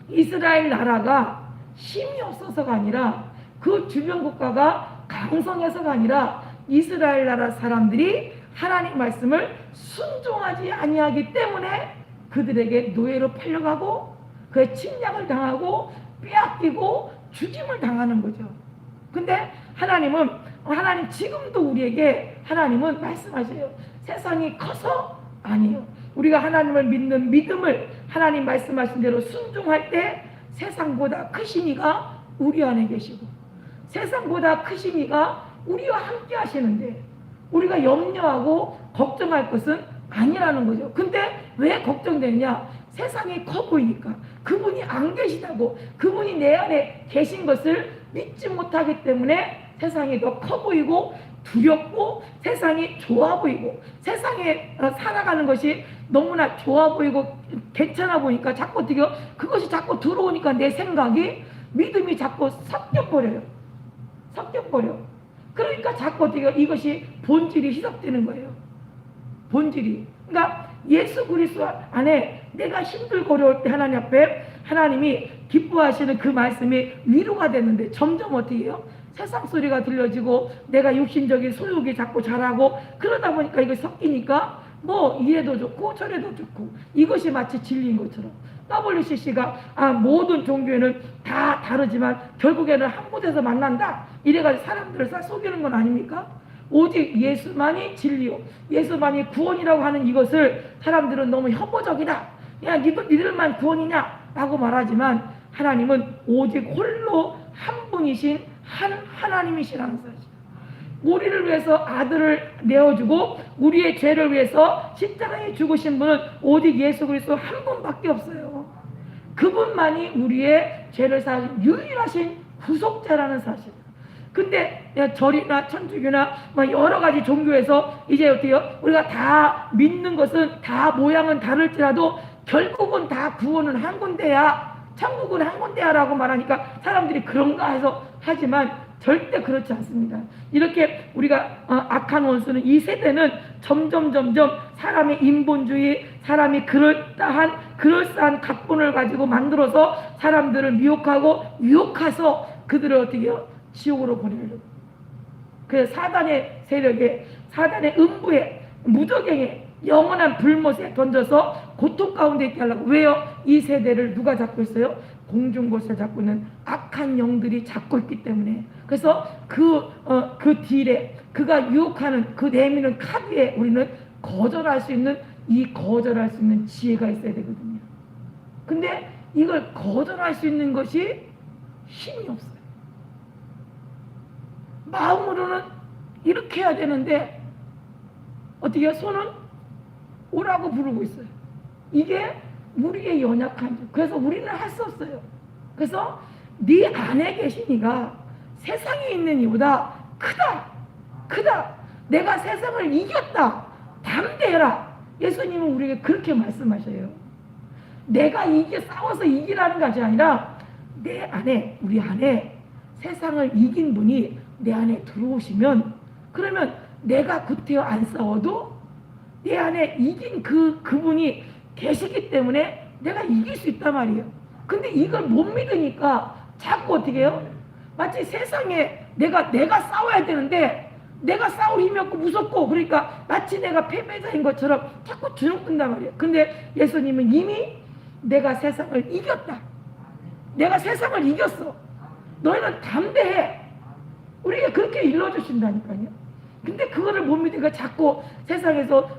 이스라엘 나라가 힘이 없어서가 아니라, 그 주변 국가가 강성해서가 아니라 이스라엘 나라 사람들이 하나님 말씀을 순종하지 아니하기 때문에 그들에게 노예로 팔려가고 그의 침략을 당하고 빼앗기고 죽임을 당하는 거죠. 근데 하나님 지금도 우리에게 하나님은 말씀하세요. 세상이 커서 아니에요. 우리가 하나님을 믿는 믿음을 하나님 말씀하신 대로 순종할 때 세상보다 크신 이가 우리 안에 계시고, 세상보다 크신 이가 우리와 함께 하시는데 우리가 염려하고 걱정할 것은 아니라는 거죠. 근데 왜 걱정되냐? 세상이 커 보이니까, 그분이 안 계시다고, 그분이 내 안에 계신 것을 믿지 못하기 때문에 세상이 더 커 보이고 두렵고 세상이 좋아 보이고, 세상에 살아가는 것이 너무나 좋아 보이고 괜찮아 보니까 자꾸 어떻게 그것이 자꾸 들어오니까 내 생각이, 믿음이 자꾸 섞여버려요. 그러니까 자꾸 어떻게 이것이 본질이 희석되는 거예요. 본질이. 그러니까 예수 그리스도 안에 내가 힘들고 어려울 때 하나님 앞에 하나님이 기뻐하시는 그 말씀이 위로가 됐는데 점점 어떻게 해요? 세상 소리가 들려지고 내가 육신적인 소욕이 자꾸 자라고, 그러다 보니까 이거 섞이니까 뭐 이래도 좋고 저래도 좋고, 이것이 마치 진리인 것처럼 WCC가 모든 종교에는 다 다르지만 결국에는 한 곳에서 만난다 이래가지고 사람들을 속이는 건 아닙니까? 오직 예수만이 진리요 예수만이 구원이라고 하는 이것을 사람들은 너무 혐오적이다. 야, 니들만 구원이냐? 라고 말하지만 하나님은 오직 홀로 한 분이신 하나님이시라는 사실. 우리를 위해서 아들을 내어주고 우리의 죄를 위해서 십자가에 죽으신 분은 오직 예수 그리스도 한 분밖에 없어요. 그분만이 우리의 죄를 사하신 유일하신 구속자라는 사실. 근데 절이나 천주교나 여러 가지 종교에서 이제 어때요? 우리가 다 믿는 것은 다 모양은 다를지라도 결국은 다 구원은 한 군데야, 천국은 한 군데야 라고 말하니까 사람들이 그런가 해서 하지만 절대 그렇지 않습니다. 이렇게 우리가 악한 원수는 이 세대는 점점 사람의 인본주의, 사람이 그럴싸한 각본을 가지고 만들어서 사람들을 미혹하고 유혹해서 그들을 어떻게 해요? 지옥으로 보내려고. 그래서 사단의 세력에, 사단의 음부에, 무적행에, 영원한 불못에 던져서 고통 가운데 있게 하려고. 왜요? 이 세대를 누가 잡고 있어요? 공중곳을 잡고 있는 악한 영들이 잡고 있기 때문에. 그래서 그 딜에, 그가 유혹하는 그 내미는 카드에 우리는 거절할 수 있는 지혜가 있어야 되거든요. 근데 이걸 거절할 수 있는 것이 힘이 없어요. 마음으로는 이렇게 해야 되는데 어떻게 해요? 손은 오라고 부르고 있어요. 이게 우리의 연약한 점. 그래서 우리는 할 수 없어요. 그래서 네 안에 계신 이가 세상에 있는 이보다 크다. 내가 세상을 이겼다. 담대해라. 예수님은 우리에게 그렇게 말씀하셔요. 내가 싸워서 이기라는 것이 아니라 내 안에, 우리 안에 세상을 이긴 분이 내 안에 들어오시면, 그러면 내가 구태여 안 싸워도 내 안에 이긴 그분이 계시기 때문에 내가 이길 수 있단 말이에요. 근데 이걸 못 믿으니까 자꾸 어떻게 해요? 마치 세상에 내가 싸워야 되는데 내가 싸울 힘이 없고 무섭고, 그러니까 마치 내가 패배자인 것처럼 자꾸 주눅든단 말이에요. 근데 예수님은 이미 내가 세상을 이겼다. 내가 세상을 이겼어. 너희는 담대해. 우리가 그렇게 일러주신다니까요. 근데 그거를 못 믿으니까 자꾸 세상에서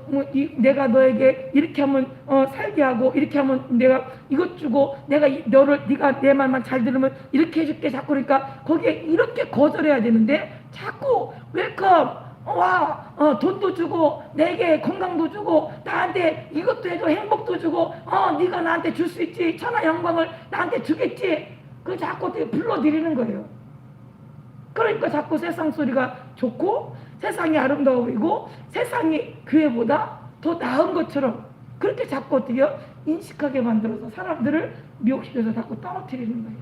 내가 너에게 이렇게 하면 살게 하고, 이렇게 하면 내가 이것 주고, 내가 네가 내 말만 잘 들으면 이렇게 해줄게, 자꾸. 그러니까 거기에 이렇게 거절해야 되는데 자꾸 웰컴, 와, 돈도 주고 내게 건강도 주고 나한테 이것도 해줘, 행복도 주고, 네가 나한테 줄 수 있지, 천하 영광을 나한테 주겠지. 그 자꾸 어떻게 불러들이는 거예요. 그러니까 자꾸 세상 소리가 좋고 세상이 아름다워 보이고 세상이 교회보다 더 나은 것처럼 그렇게 자꾸 어떻게 인식하게 만들어서 사람들을 미혹시켜서 자꾸 떨어뜨리는 거예요.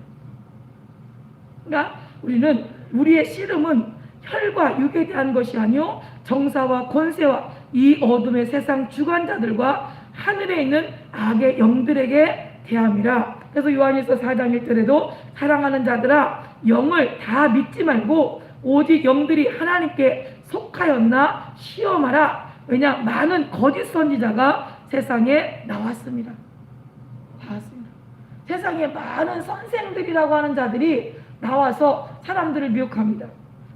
그러니까 우리는 우리의 씨름은 혈과 육에 대한 것이 아니요 정사와 권세와 이 어둠의 세상 주관자들과 하늘에 있는 악의 영들에게 대함이라. 그래서 요한일서 4장 1절에도 사랑하는 자들아 영을 다 믿지 말고 오직 영들이 하나님께 속하였나 시험하라. 왜냐? 많은 거짓 선지자가 세상에 나왔습니다. 세상에 많은 선생들이라고 하는 자들이 나와서 사람들을 미혹합니다.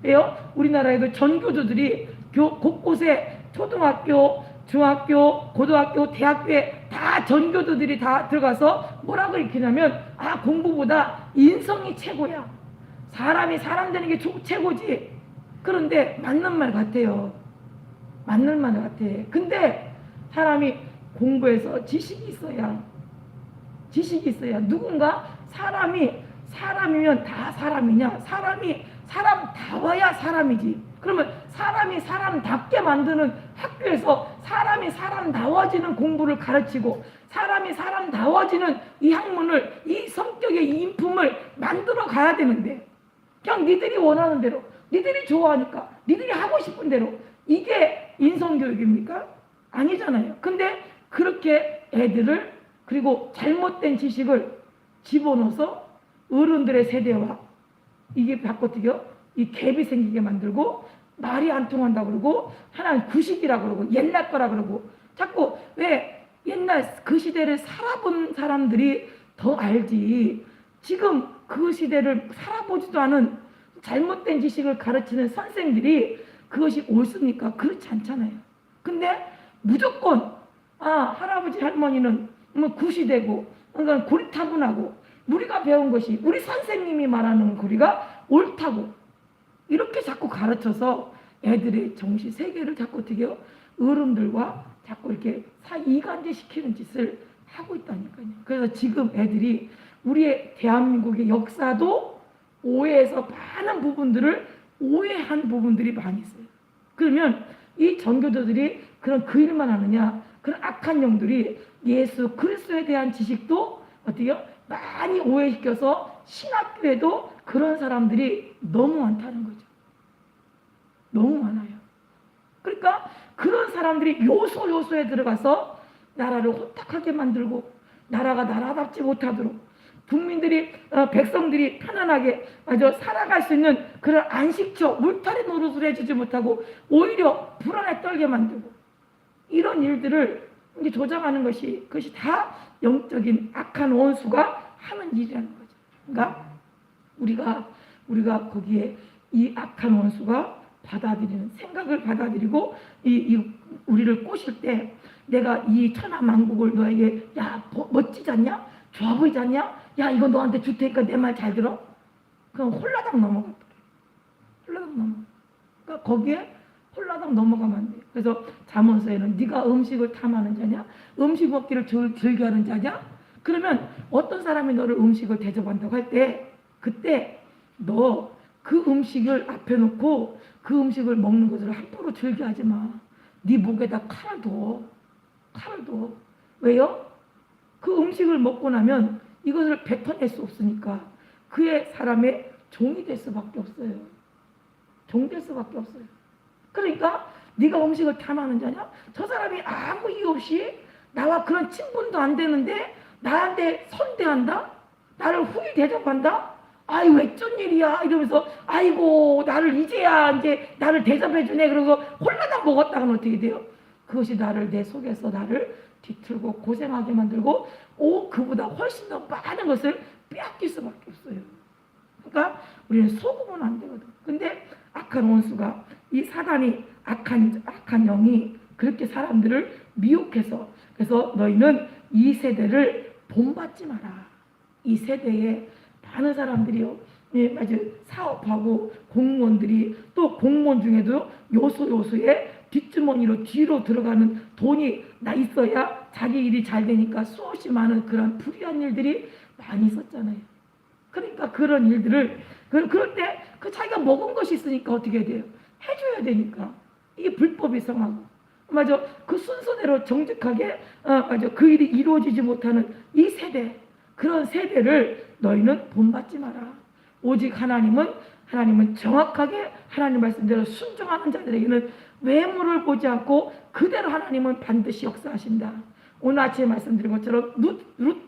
왜요? 우리나라에도 전교조들이 곳곳에 초등학교, 중학교, 고등학교, 대학교에 다 전교조들이 다 들어가서 뭐라고 읽히냐면 공부보다 인성이 최고야. 사람이 사람 되는 게 최고지. 그런데 맞는 말 같아요. 맞는 말 같아. 근데 사람이 공부해서 지식이 있어야 누군가 사람이면 다 사람이냐? 사람다워야 사람이지. 그러면 사람이 사람답게 만드는 학교에서 사람이 사람다워지는 공부를 가르치고 사람이 사람다워지는 이 학문을, 이 성격의 이 인품을 만들어 가야 되는데 그냥 니들이 원하는 대로, 니들이 좋아하니까, 니들이 하고 싶은 대로, 이게 인성교육입니까? 아니잖아요. 근데 그렇게 애들을, 그리고 잘못된 지식을 집어넣어서 어른들의 세대와 이게 바꿔뜨려 이 갭이 생기게 만들고 말이 안 통한다고 그러고 하나는 구식이라고 그러고 옛날 거라 그러고 자꾸 왜 옛날 그 시대를 살아본 사람들이 더 알지. 지금 그 시대를 살아보지도 않은 잘못된 지식을 가르치는 선생들이 그것이 옳습니까? 그렇지 않잖아요. 근데 무조건 할아버지 할머니는 뭐 굿이되고 그러니까 고리타분하고 우리가 배운 것이 우리 선생님이 말하는 고리가 옳다고 이렇게 자꾸 가르쳐서 애들의 정신 세계를 자꾸 어떻게 해요? 어른들과 자꾸 이렇게 이간질 시키는 짓을 하고 있다니까요. 그래서 지금 애들이 우리의 대한민국의 역사도 오해해서 많은 부분들을 오해한 부분들이 많이 있어요. 그러면 이 전교조들이 그런 그 일만 하느냐? 그런 악한 영들이 예수 그리스도에 대한 지식도 어떻게요? 많이 오해시켜서 신학교에도 그런 사람들이 너무 많다는 거죠. 너무 많아요. 그러니까 그런 사람들이 요소에 들어가서 나라를 혼탁하게 만들고 나라가 나라답지 못하도록 국민들이 백성들이 편안하게 살아갈 수 있는 그런 안식처 울타리 노릇을 해주지 못하고 오히려 불안에 떨게 만들고 이런 일들을 이제 조장하는 것이 그것이 다 영적인 악한 원수가 하는 일이라는 거죠. 그러니까 우리가 거기에 이 악한 원수가 받아들이는 생각을 받아들이고 우리를 꼬실 때 내가 이 천하만국을 너에게 멋지지 않냐? 좋아 보이지 않냐? 야 이거 너한테 줄 테니까 내 말 잘 들어? 그럼 홀라당 넘어가. 홀라당 넘어가. 그러니까 거기에 홀라당 넘어가면 안 돼. 그래서 잠언서에는 네가 음식을 탐하는 자냐? 음식 먹기를 즐겨하는 자냐? 그러면 어떤 사람이 너를 음식을 대접한다고 할 때 그때 너 그 음식을 앞에 놓고 그 음식을 먹는 것을 함부로 즐겨하지 마. 네 목에다 칼을 둬. 왜요? 그 음식을 먹고 나면 이것을 뱉어낼 수 없으니까 그의 사람의 종이 될 수밖에 없어요. 종 될 수밖에 없어요. 그러니까 네가 음식을 탐하는 자냐? 저 사람이 아무 이유 없이 나와 그런 친분도 안 되는데 나한테 선대한다? 나를 후히 대접한다? 아이 왜쩐 일이야? 이러면서 아이고 나를 이제야 이제 나를 대접해주네. 그래서 홀라당 먹었다가는 어떻게 돼요? 그것이 내 속에서 나를 뒤틀고 고생하게 만들고 그보다 훨씬 더 많은 것을 빼앗길 수밖에 없어요. 그러니까 우리는 속으면 안 되거든. 근데 악한 원수가 이 사단이 악한 영이 그렇게 사람들을 미혹해서 그래서 너희는 이 세대를 본받지 마라. 이 세대에 많은 사람들이요. 사업하고 공무원들이 또 공무원 중에도 요소에 뒷주머니로 뒤로 들어가는 돈이 있어야 자기 일이 잘 되니까 수없이 많은 그런 불의한 일들이 많이 있었잖아요. 그러니까 그런 일들을 그럴 때 자기가 먹은 것이 있으니까 어떻게 돼요? 해줘야 되니까 이게 불법이 성하고 그 순서대로 정직하게 그 일이 이루어지지 못하는 이 세대 그런 세대를 너희는 본받지 마라. 오직 하나님은 정확하게 하나님 말씀대로 순종하는 자들에게는 외모를 보지 않고 그대로 하나님은 반드시 역사하신다. 오늘 아침에 말씀드린 것처럼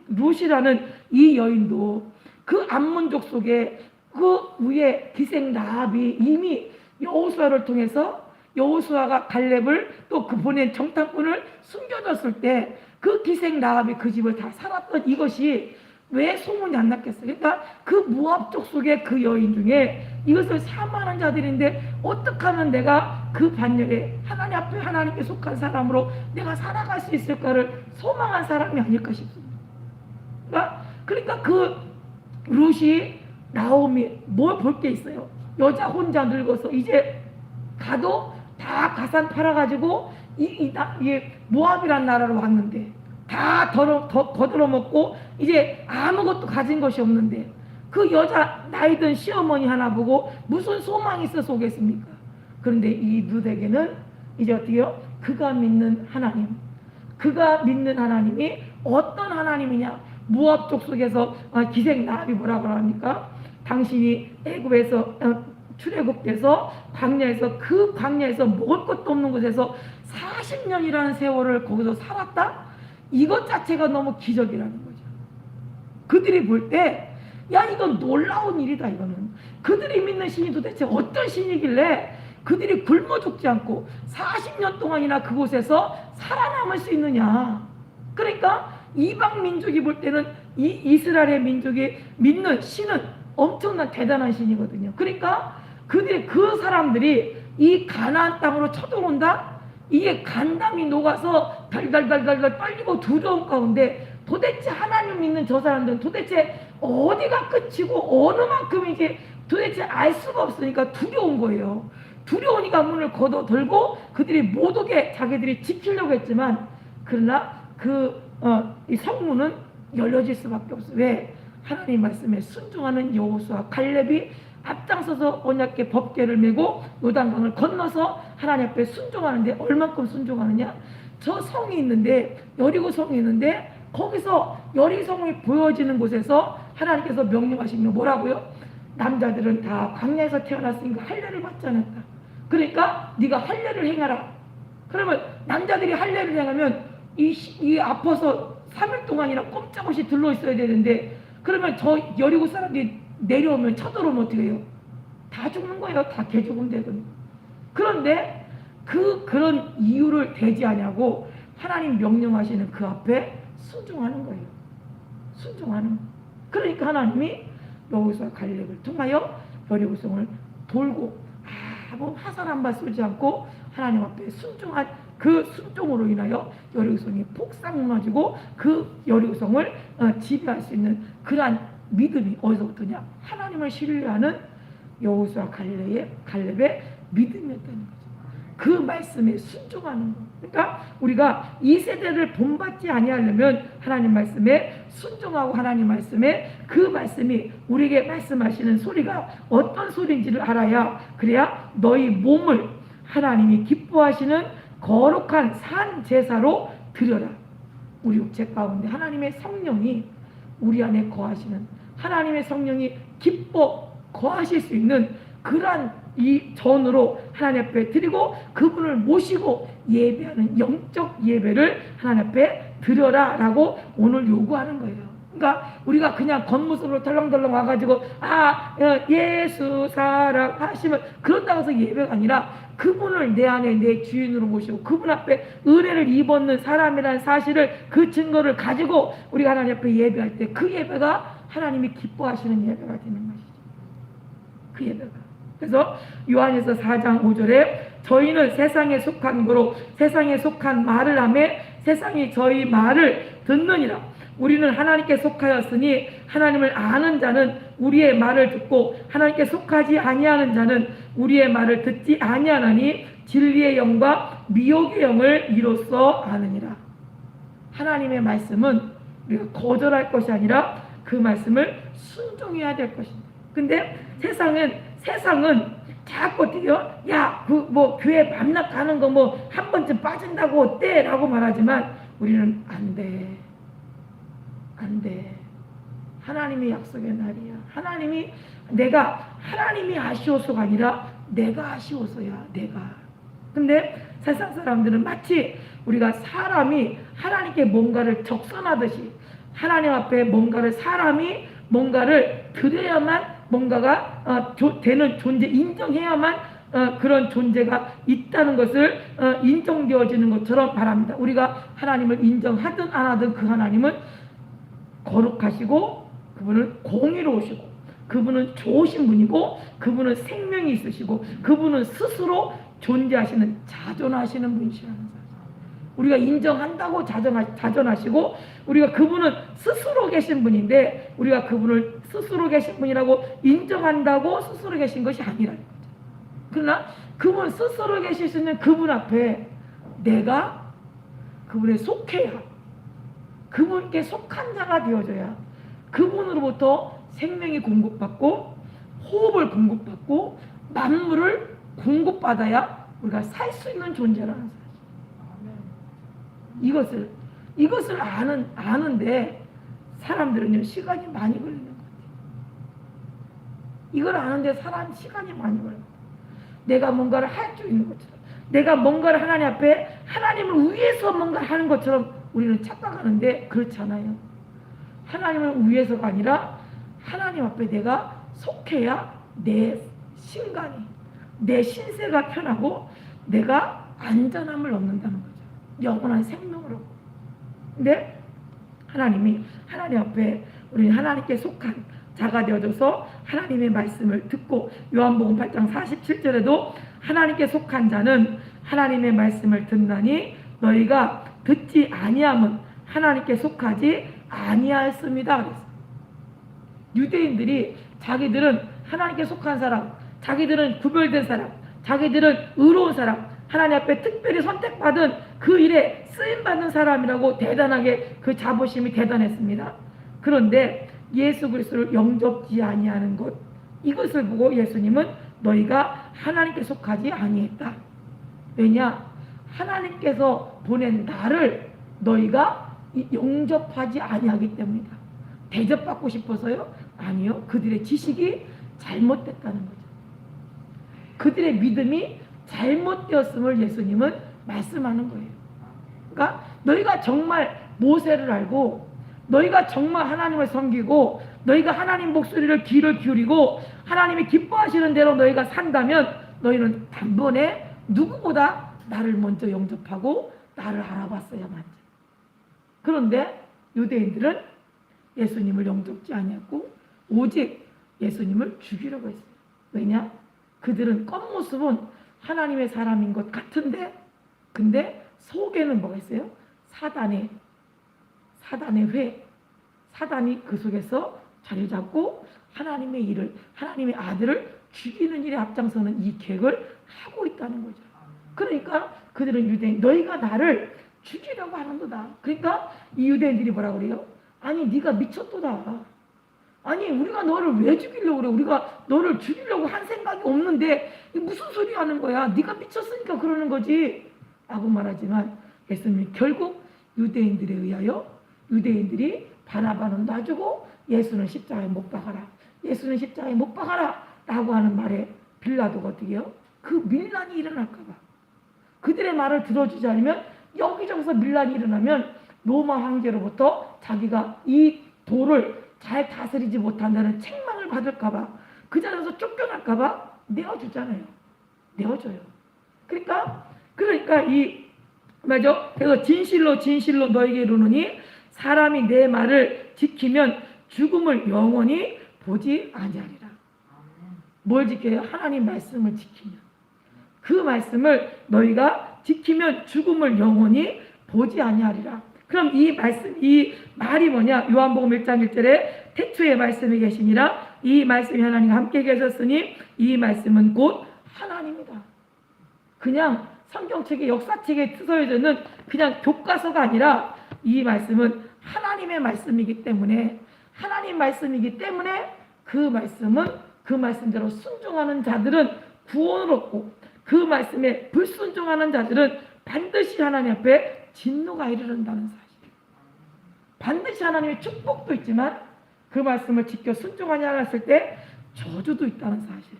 룻이라는 이 여인도 그 암몬족 속에 그 위에 기생 라합이 이미 여호수아를 통해서 여호수아가 갈렙을 또 그 보낸 정탐꾼을 숨겨줬을 때 그 기생 라합이 그 집을 다 살았던 이것이 왜 소문이 안 났겠어요? 그러니까 그 모압족 속의 그 여인 중에 이것을 사모하는 자들인데 어떻게 하면 내가 그 반열에 하나님 앞에 하나님께 속한 사람으로 내가 살아갈 수 있을까를 소망한 사람이 아닐까 싶습니다. 그러니까 그 룻이 나오미 뭘 볼 게 있어요? 여자 혼자 늙어서 이제 가도 다 가산 팔아가지고 이 모압이란 나라로 왔는데 다 거들어 먹고 이제 아무것도 가진 것이 없는데 그 여자 나이든 시어머니 하나 보고 무슨 소망이 있어서 오겠습니까? 그런데 이 룻에게는 이제 어떻게요? 그가 믿는 하나님이 어떤 하나님이냐? 모압 족속에서 기생 라합이 뭐라고 합니까? 당신이 애굽에서 출애굽돼서 그 광야에서 먹을 것도 없는 곳에서 40년이라는 세월을 거기서 살았다? 이것 자체가 너무 기적이라는 거죠. 그들이 볼 때 이건 놀라운 일이다. 이거는 그들이 믿는 신이 도대체 어떤 신이길래 그들이 굶어 죽지 않고 40년 동안이나 그곳에서 살아남을 수 있느냐. 그러니까 이방 민족이 볼 때는 이 이스라엘의 민족이 믿는 신은 엄청난 대단한 신이거든요. 그러니까 그 사람들이 이 가나안 땅으로 쳐들어온다? 이게 간담이 녹아서 달달달달달 떨리고 두려운 가운데 도대체 하나님 믿는 저 사람들은 도대체 어디가 끝이고 어느 만큼인지 도대체 알 수가 없으니까 두려운 거예요. 두려우니까 문을 걷어들고 그들이 못 오게 자기들이 지키려고 했지만 그러나 이 성문은 열려질 수밖에 없어요. 왜? 하나님 말씀에 순종하는 여호수아 칼렙이 앞장서서 언약궤 법궤를 메고 요단강을 건너서 하나님 앞에 순종하는데 얼만큼 순종하느냐? 저 성이 있는데 여리고 성이 있는데 거기서 여리성이 보여지는 곳에서 하나님께서 명령하신 게 뭐라고요? 남자들은 다 광야에서 태어났으니까 할례를 받지 않았다. 그러니까 네가 할례를 행하라. 그러면 남자들이 할례를 행하면 이 아파서 3일 동안이나 꼼짝없이 들러 있어야 되는데 그러면 저 여리고 사람들이 내려오면 쳐들어오면 어떻게 해요? 다 죽는 거예요. 다 개죽음 되거든요. 그런데 그런 이유를 대지 않냐고 하나님 명령하시는 그 앞에 순종하는 거예요. 순종하는 거예요. 그러니까 하나님이 여호수아 갈렙을 통하여 여리고성을 돌고 아무 화살 한 발 쏘지 않고 하나님 앞에 순종한 그 순종으로 인하여 여리고성이 폭삭 무너지고 그 여리고성을 지배할 수 있는 그러한 믿음이 어디서부터냐? 하나님을 신뢰하는 여호수아 갈렙의 믿음이었다는 거죠. 그 말씀에 순종하는 거. 그러니까 우리가 이 세대를 본받지 아니하려면 하나님 말씀에 순종하고 하나님 말씀에 그 말씀이 우리에게 말씀하시는 소리가 어떤 소리인지를 알아야 그래야 너희 몸을 하나님이 기뻐하시는 거룩한 산 제사로 드려라. 우리 육체 가운데 하나님의 성령이 우리 안에 거하시는 하나님의 성령이 기뻐 거하실 수 있는 그러한 이 전으로 하나님 앞에 드리고 그분을 모시고 예배하는 영적 예배를 하나님 앞에 드려라 라고 오늘 요구하는 거예요. 그러니까 우리가 그냥 겉모습으로 덜렁덜렁 와가지고 예수 사랑하시면 그런다고 해서 예배가 아니라 그분을 내 안에 내 주인으로 모시고 그분 앞에 은혜를 입었는 사람이라는 사실을 그 증거를 가지고 우리가 하나님 앞에 예배할 때 그 예배가 하나님이 기뻐하시는 예배가 되는 것이죠. 그 예배가. 그래서 요한에서 4장 5절에 저희는 세상에 속한 거로 세상에 속한 말을 하며 세상이 저희 말을 듣느니라. 우리는 하나님께 속하였으니 하나님을 아는 자는 우리의 말을 듣고 하나님께 속하지 아니하는 자는 우리의 말을 듣지 아니하나니 진리의 영과 미혹의 영을 이로써 아느니라. 하나님의 말씀은 우리가 거절할 것이 아니라 그 말씀을 순종해야 될 것입니다. 근데 세상은 자꾸 어때요? 야, 교회 밤낮 가는 거 한 번쯤 빠진다고 어때? 라고 말하지만 우리는 안 돼. 하나님의 약속의 날이야. 하나님이 아쉬워서가 아니라 내가 아쉬워서야. 근데 세상 사람들은 마치 우리가 사람이 하나님께 뭔가를 적선하듯이 하나님 앞에 사람이 뭔가를 드려야만 뭔가가 되는 존재, 인정해야만 그런 존재가 있다는 것을 인정되어지는 것처럼 말합니다. 우리가 하나님을 인정하든 안 하든 그 하나님은 거룩하시고 그분은 공의로우시고 그분은 좋으신 분이고 그분은 생명이 있으시고 그분은 스스로 존재하시는 자존하시는 분이시라는 사실. 우리가 인정한다고 자존하시고 우리가 그분은 스스로 계신 분인데 우리가 그분을 스스로 계신 분이라고 인정한다고 스스로 계신 것이 아니라는 거죠. 그러나 그분 스스로 계실 수 있는 그분 앞에 내가 그분에 속해야 그분께 속한 자가 되어져야 그분으로부터 생명이 공급받고 호흡을 공급받고 만물을 공급받아야 우리가 살 수 있는 존재라는 사실. 이것을 아는데 사람들은요 시간이 많이 걸리는 것 같아요. 이걸 아는데 시간이 많이 걸려요. 내가 뭔가를 할 수 있는 것처럼 내가 뭔가를 하나님 앞에 하나님을 위해서 뭔가 하는 것처럼 우리는 착각하는데 그렇지 않아요. 하나님을 위해서가 아니라 하나님 앞에 내가 속해야 내 신간이 내 신세가 편하고 내가 안전함을 얻는다는 거죠. 영원한 생명으로. 근데 하나님이 하나님 앞에 우리 하나님께 속한 자가 되어져서 하나님의 말씀을 듣고 요한복음 8장 47절에도 하나님께 속한 자는 하나님의 말씀을 듣나니 너희가 듣지 아니함은 하나님께 속하지 아니하였습니다. 그랬어요. 유대인들이 자기들은 하나님께 속한 사람, 자기들은 구별된 사람, 자기들은 의로운 사람, 하나님 앞에 특별히 선택받은 그 일에 쓰임받는 사람이라고 대단하게 그 자부심이 대단했습니다. 그런데 예수 그리스도를 영접지 아니하는 것, 이것을 보고 예수님은 너희가 하나님께 속하지 아니했다. 왜냐? 하나님께서 보낸 나를 너희가 영접하지 아니하기 때문이다. 대접받고 싶어서요? 아니요. 그들의 지식이 잘못됐다는 거죠. 그들의 믿음이 잘못되었음을 예수님은 말씀하는 거예요. 그러니까 너희가 정말 모세를 알고 너희가 정말 하나님을 섬기고 너희가 하나님 목소리를 귀를 기울이고 하나님이 기뻐하시는 대로 너희가 산다면 너희는 단번에 누구보다 나를 먼저 영접하고 나를 알아봤어야만 하죠. 그런데 유대인들은 예수님을 영접지 아니했고 오직 예수님을 죽이려고 했어요. 왜냐? 그들은 겉모습은 하나님의 사람인 것 같은데 근데 속에는 뭐가 있어요? 사단의 회, 사단이 그 속에서 자리 잡고 하나님의 일을, 하나님의 아들을 죽이는 일에 앞장서는 이 계획을 하고 있다는 거죠. 그러니까 그들은 유대인, 너희가 나를 죽이려고 하는도다. 그러니까 이 유대인들이 뭐라고 그래요? 아니 네가 미쳤도다. 아니 우리가 너를 왜 죽이려고 그래? 우리가 너를 죽이려고 한 생각이 없는데 무슨 소리 하는 거야? 네가 미쳤으니까 그러는 거지 라고 말하지만 예수님이 결국 유대인들에 의하여 유대인들이 바나바는 놔주고 예수는 십자가에 못 박아라. 예수는 십자가에 못 박아라 라고 하는 말에 빌라도가 어떻게 해요? 그 밀란이 일어날까 봐. 그들의 말을 들어주지 않으면 여기저기서 밀란이 일어나면 로마 황제로부터 자기가 이 도를 잘 다스리지 못한다는 책망을 받을까 봐 그 자리에서 쫓겨날까 봐 내어주잖아요. 내어줘요. 그러니까 그래서 진실로 진실로 너에게 이르노니 사람이 내 말을 지키면 죽음을 영원히 보지 아니하리라. 뭘 지켜요? 하나님 말씀을 지키면. 그 말씀을 너희가 지키면 죽음을 영원히 보지 아니하리라. 그럼 이 말이 뭐냐? 요한복음 1장 1절에 태초에 말씀이 계시니라. 이 말씀이 하나님과 함께 계셨으니 이 말씀은 곧 하나님이다. 그냥 성경책의 역사책에 쓰여져 있는 그냥 교과서가 아니라 이 말씀은 하나님의 말씀이기 때문에 하나님 말씀이기 때문에 그 말씀대로 순종하는 자들은 구원을 얻고 그 말씀에 불순종하는 자들은 반드시 하나님 앞에 진노가 이르른다는 사실. 반드시 하나님의 축복도 있지만 그 말씀을 지켜 순종하지 않았을 때 저주도 있다는 사실.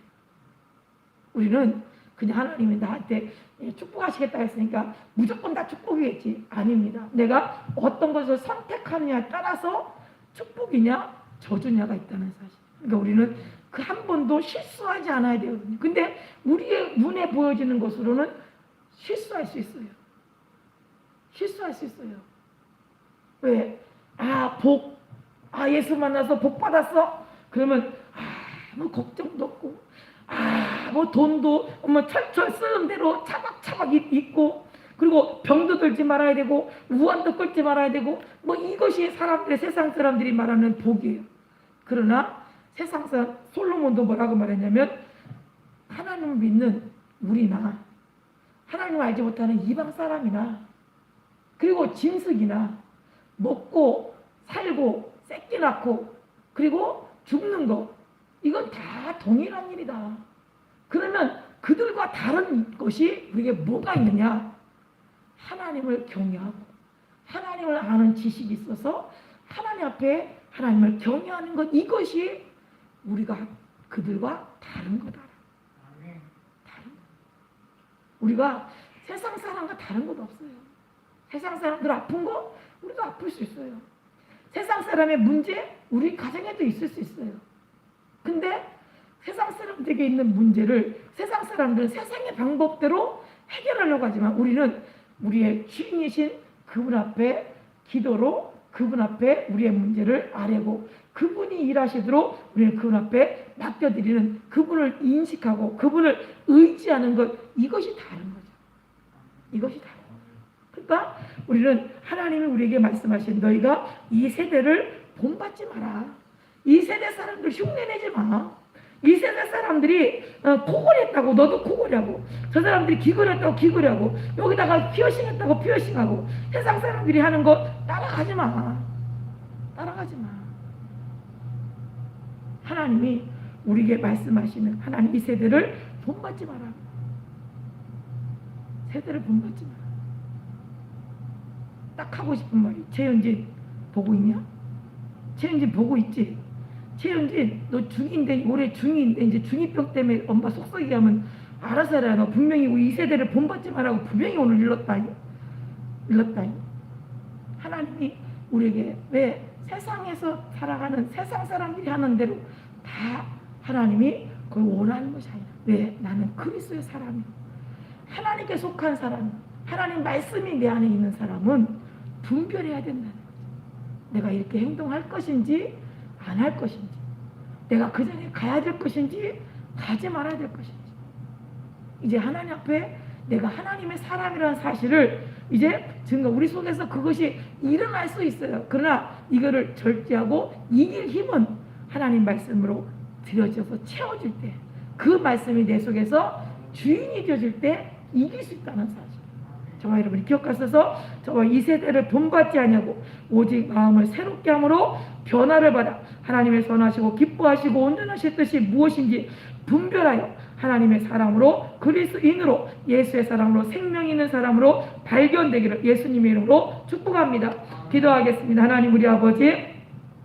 우리는 그냥 하나님이 나한테 축복하시겠다 했으니까 무조건 다 축복이겠지. 아닙니다. 내가 어떤 것을 선택하느냐에 따라서 축복이냐 저주냐가 있다는 사실. 그러니까 우리는 그 한 번도 실수하지 않아야 되거든요. 근데 우리의 눈에 보여지는 것으로는 실수할 수 있어요. 실수할 수 있어요. 왜? 예수 만나서 복 받았어? 그러면 뭐 걱정도 없고 뭐 돈도 철철 쓰는 대로 차박차박 있고 그리고 병도 들지 말아야 되고 우환도 끌지 말아야 되고 뭐 이것이 세상 사람들이 말하는 복이에요. 그러나 세상 사람 솔로몬도 뭐라고 말했냐면 하나님을 믿는 우리나 하나님을 알지 못하는 이방 사람이나 그리고 짐승이나 먹고 살고 새끼 낳고 그리고 죽는 거 이건 다 동일한 일이다. 그러면 그들과 다른 것이 우리에게 뭐가 있느냐? 하나님을 경외하고 하나님을 아는 지식이 있어서 하나님 앞에 하나님을 경외하는 것 이것이 우리가 그들과 다른 거다. 다른 거. 우리가 세상 사람과 다른 것 없어요. 세상 사람들 아픈 거 우리도 아플 수 있어요. 세상 사람의 문제 우리 가정에도 있을 수 있어요. 근데 세상 사람들에게 있는 문제를 세상 사람들은 세상의 방법대로 해결하려고 하지만 우리는 우리의 주인이신 그분 앞에 기도로 그분 앞에 우리의 문제를 아뢰고 그분이 일하시도록 우리는 그분 앞에 맡겨드리는, 그분을 인식하고 그분을 의지하는 것, 이것이 다른 거죠. 이것이 다른 거죠. 그러니까 우리는 하나님이 우리에게 말씀하신, 너희가 이 세대를 본받지 마라. 이 세대 사람들 흉내내지 마. 이 세대 사람들이 코골했다고 너도 코골하고, 저 사람들이 기글했다고 기글하고, 여기다가 피어싱했다고 피어싱하고, 세상 사람들이 하는 거 따라가지 마. 따라가지 마. 하나님이 우리에게 말씀하시는, 하나님 이 세대를 본받지 마라. 세대를 본받지 마라. 딱 하고 싶은 말이, 최현진 보고 있냐? 최현진 보고 있지? 최현진 너 중2인데, 올해 중2인데 이제 중2병 때문에 엄마 속썩이게 하면 알아서 해라. 너 분명히 이 세대를 본받지 말라고 분명히 오늘 일렀다니. 하나님이 우리에게, 왜 세상에서 살아가는 세상 사람들이 하는 대로 다 하나님이 그걸 원하는 것이 아니라, 왜? 나는 그리스도의 사람이고, 하나님께 속한 사람, 하나님 말씀이 내 안에 있는 사람은 분별해야 된다는 거죠. 내가 이렇게 행동할 것인지 안 할 것인지, 내가 그 전에 가야 될 것인지 가지 말아야 될 것인지. 이제 하나님 앞에 내가 하나님의 사람이라는 사실을 이제 증거, 우리 속에서 그것이 일어날 수 있어요. 그러나 이거를 절제하고 이길 힘은 하나님 말씀으로 들여져서 채워질 때, 그 말씀이 내 속에서 주인이 되어질 때 이길 수 있다는 사실. 저와 여러분이 기억하셔서, 저와 이 세대를 본받지 아니하고 오직 마음을 새롭게 함으로 변화를 받아 하나님의 선하시고 기뻐하시고 온전하실 뜻이 무엇인지 분별하여 하나님의 사람으로, 그리스도인으로, 예수의 사람으로, 생명 있는 사람으로 발견되기를 예수님의 이름으로 축복합니다. 기도하겠습니다. 하나님 우리 아버지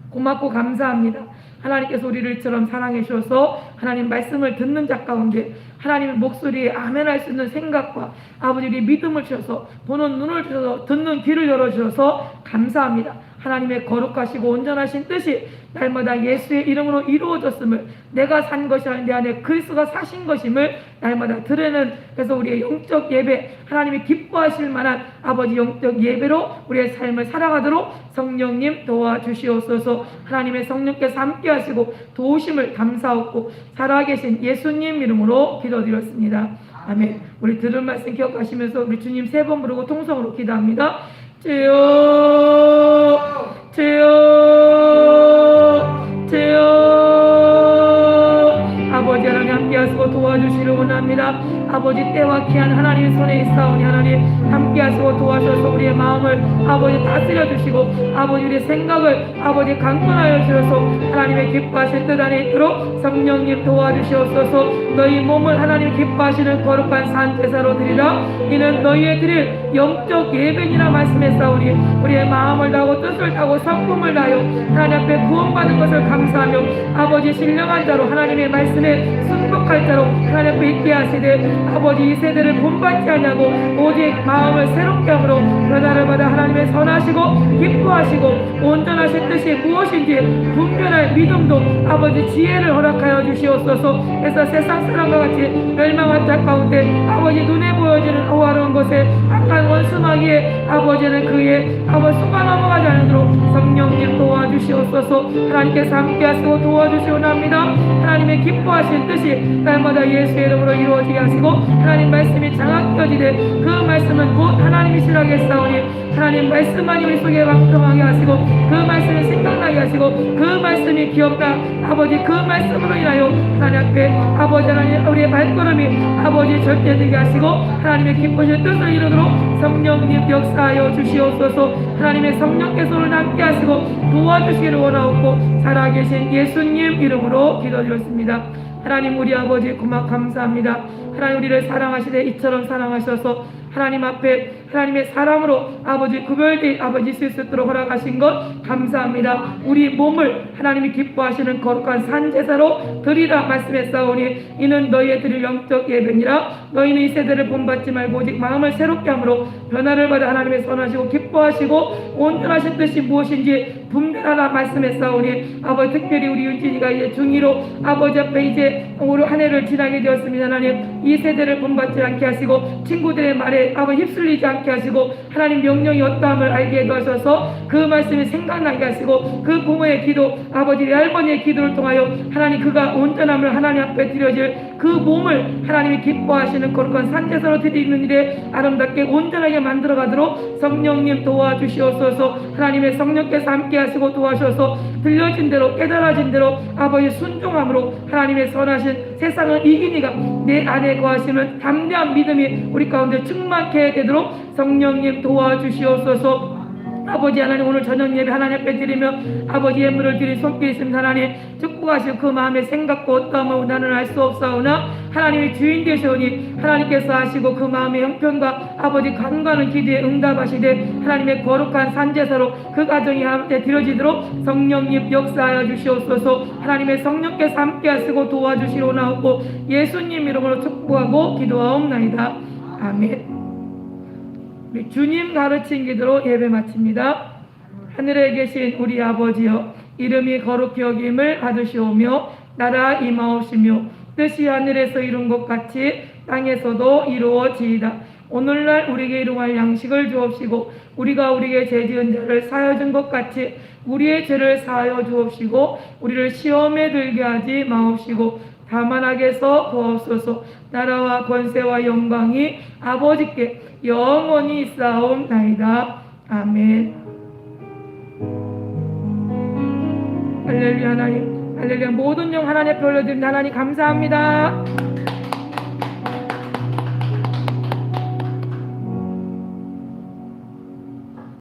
고맙고 감사합니다. 하나님께서 우리를 이처럼 사랑해 주셔서 하나님 말씀을 듣는 자 가운데 하나님의 목소리에 아멘할 수 있는 생각과 아버지 우리 믿음을 주셔서, 보는 눈을 주셔서, 듣는 귀를 열어주셔서 감사합니다. 하나님의 거룩하시고 온전하신 뜻이 날마다 예수의 이름으로 이루어졌음을, 내가 산 것이 아닌 내 안에 그리스도가 사신 것임을 날마다 드러내는, 그래서 우리의 영적 예배, 하나님이 기뻐하실 만한 아버지 영적 예배로 우리의 삶을 살아가도록 성령님 도와주시옵소서. 하나님의 성령께서 함께 하시고 도우심을 감사하고 살아계신 예수님 이름으로 기도드렸습니다. 아멘. 우리 들은 말씀 기억하시면서 우리 주님 3번 부르고 통성으로 기도합니다. 주여, 주여, 주여. 아버지 하나님 함께 하시고 도와주시를 원합니다. 아버지 때와 기한 하나님의 손에 있사오니 하나님 함께 하시고 도와주셔서 우리의 마음을 아버지 다스려 주시고, 아버지 우리의 생각을 아버지 강건하여 주셔서 하나님의 기뻐하실 뜻 안에 있도록 성령님 도와주시옵소서. 너희 몸을 하나님 기뻐하시는 거룩한 산제사로 드리라. 이는 너희의 드릴 영적 예배니라 말씀했사오니 우리의 마음을 다하고 뜻을 다하고 성품을 다하여 하나님 앞에 구원받은 것을 감사하며 아버지 신령한 자로 하나님의 말씀에 순복할 자로 하나님 앞에 있게 하시되, 아버지 이 세대를 본받지 아니하고 오직 마음을 새롭게 함으로 변화를 받아 하나님의 선하시고 기뻐하시고 온전하신 뜻이 무엇인지 분별할 믿음도 아버지 지혜를 허락하여 주시옵소서. 그래서 세상 사람과 같이 멸망한 자 가운데 아버지 눈에 보여지는 호화로운 것에 악한 원수마귀에 아버지는 그의 아버지 속아 넘어가지 않도록 성령님 도와주시옵소서. 하나님께서 함께 하시고 도와주시오나입니다. 하나님의 기뻐하신 뜻이 날마다 예수의 이름으로 이루어지게 하시고, 하나님 말씀이 장악되어지되 그 말씀은 곧 하나님이시라고 했사오니 하나님 말씀만이 우리 속에 왕성하게 하시고, 그 말씀이 생각나게 하시고, 그 말씀이 기억나 아버지 그 말씀으로 인하여 하나님 앞에 아버지 하나님 우리의 발걸음이 아버지 절대되게 하시고 하나님의 기쁘신 뜻을 이루도록 성령님 역사하여 주시옵소서. 하나님의 성령께서 오늘 함께 하시고 도와주시기를 원하옵고 살아계신 예수님 이름으로 기도드렸습니다. 하나님 우리 아버지 고맙 감사합니다. 하나님 우리를 사랑하시되 이처럼 사랑하셔서 하나님 앞에 하나님의 사람으로 아버지 구별되이 아버지 있을 수 있도록 허락하신 것 감사합니다. 우리 몸을 하나님이 기뻐하시는 거룩한 산제사로 드리라 말씀했사오니 이는 너희의 드릴 영적 예배니라. 너희는 이 세대를 본받지 말고 오직 마음을 새롭게 함으로 변화를 받아 하나님의 선하시고 기뻐하시고 온전하신 뜻이 무엇인지 분별하라 말씀했사오니 아버지 특별히 우리 윤진이가 이제 중2로 아버지 앞에 이제 올 한 해를 지나게 되었습니다. 하나님 이 세대를 본받지 않게 하시고 친구들의 말에 아버지 휩쓸리지 않게 않게 하시고 하나님 명령이 어떠함을 알게 하셔서 그 말씀이 생각나게 하시고 그 부모의 기도, 아버지 할머니의 기도를 통하여 하나님 그가 온전함을 하나님 앞에 드려질 그 몸을 하나님이 기뻐하시는 거룩한 산제사로 드리는 일에 아름답게 온전하게 만들어가도록 성령님 도와주시옵소서. 하나님의 성령께서 함께 하시고 도와주셔서 들려진 대로 깨달아진 대로 아버지 순종함으로 하나님의 선하신 세상을 이기니가 내 안에 거하시는 담대한 믿음이 우리 가운데 충만케 되도록 성령님 도와주시옵소서. 아버지 하나님 오늘 저녁 예배 하나님 앞에 드리며 아버지 예물을 드릴 손길 있습니다. 하나님 축복하시고 그 마음의 생각과 어떠함을 나는 알 수 없사오나 하나님이 주인 되시오니 하나님께서 하시고 그 마음의 형편과 아버지 간과하는 기도에 응답하시되 하나님의 거룩한 산제사로 그 가정이 함께 드려지도록 성령님 역사하여 주시옵소서. 하나님의 성령께서 함께 하시고 도와주시오나오고 예수님 이름으로 축복하고 기도하옵나이다. 아멘. 우리 주님 가르친 기도로 예배 마칩니다. 하늘에 계신 우리 아버지여, 이름이 거룩히 여김을 받으시오며 나라 임하옵시며 뜻이 하늘에서 이룬 것 같이 땅에서도 이루어지이다. 오늘날 우리에게 일용할 양식을 주옵시고 우리가 우리에게 죄지은 자를 사하여 준 것 같이 우리의 죄를 사하여 주옵시고 우리를 시험에 들게 하지 마옵시고 다만 악에서 구하옵소서. 나라와 권세와 영광이 아버지께 영원히 있사옵나이다. 아멘. 할렐루야. 하나님, 할렐루야. 모든 영 하나님 앞에 올려드립니다. 하나님 감사합니다.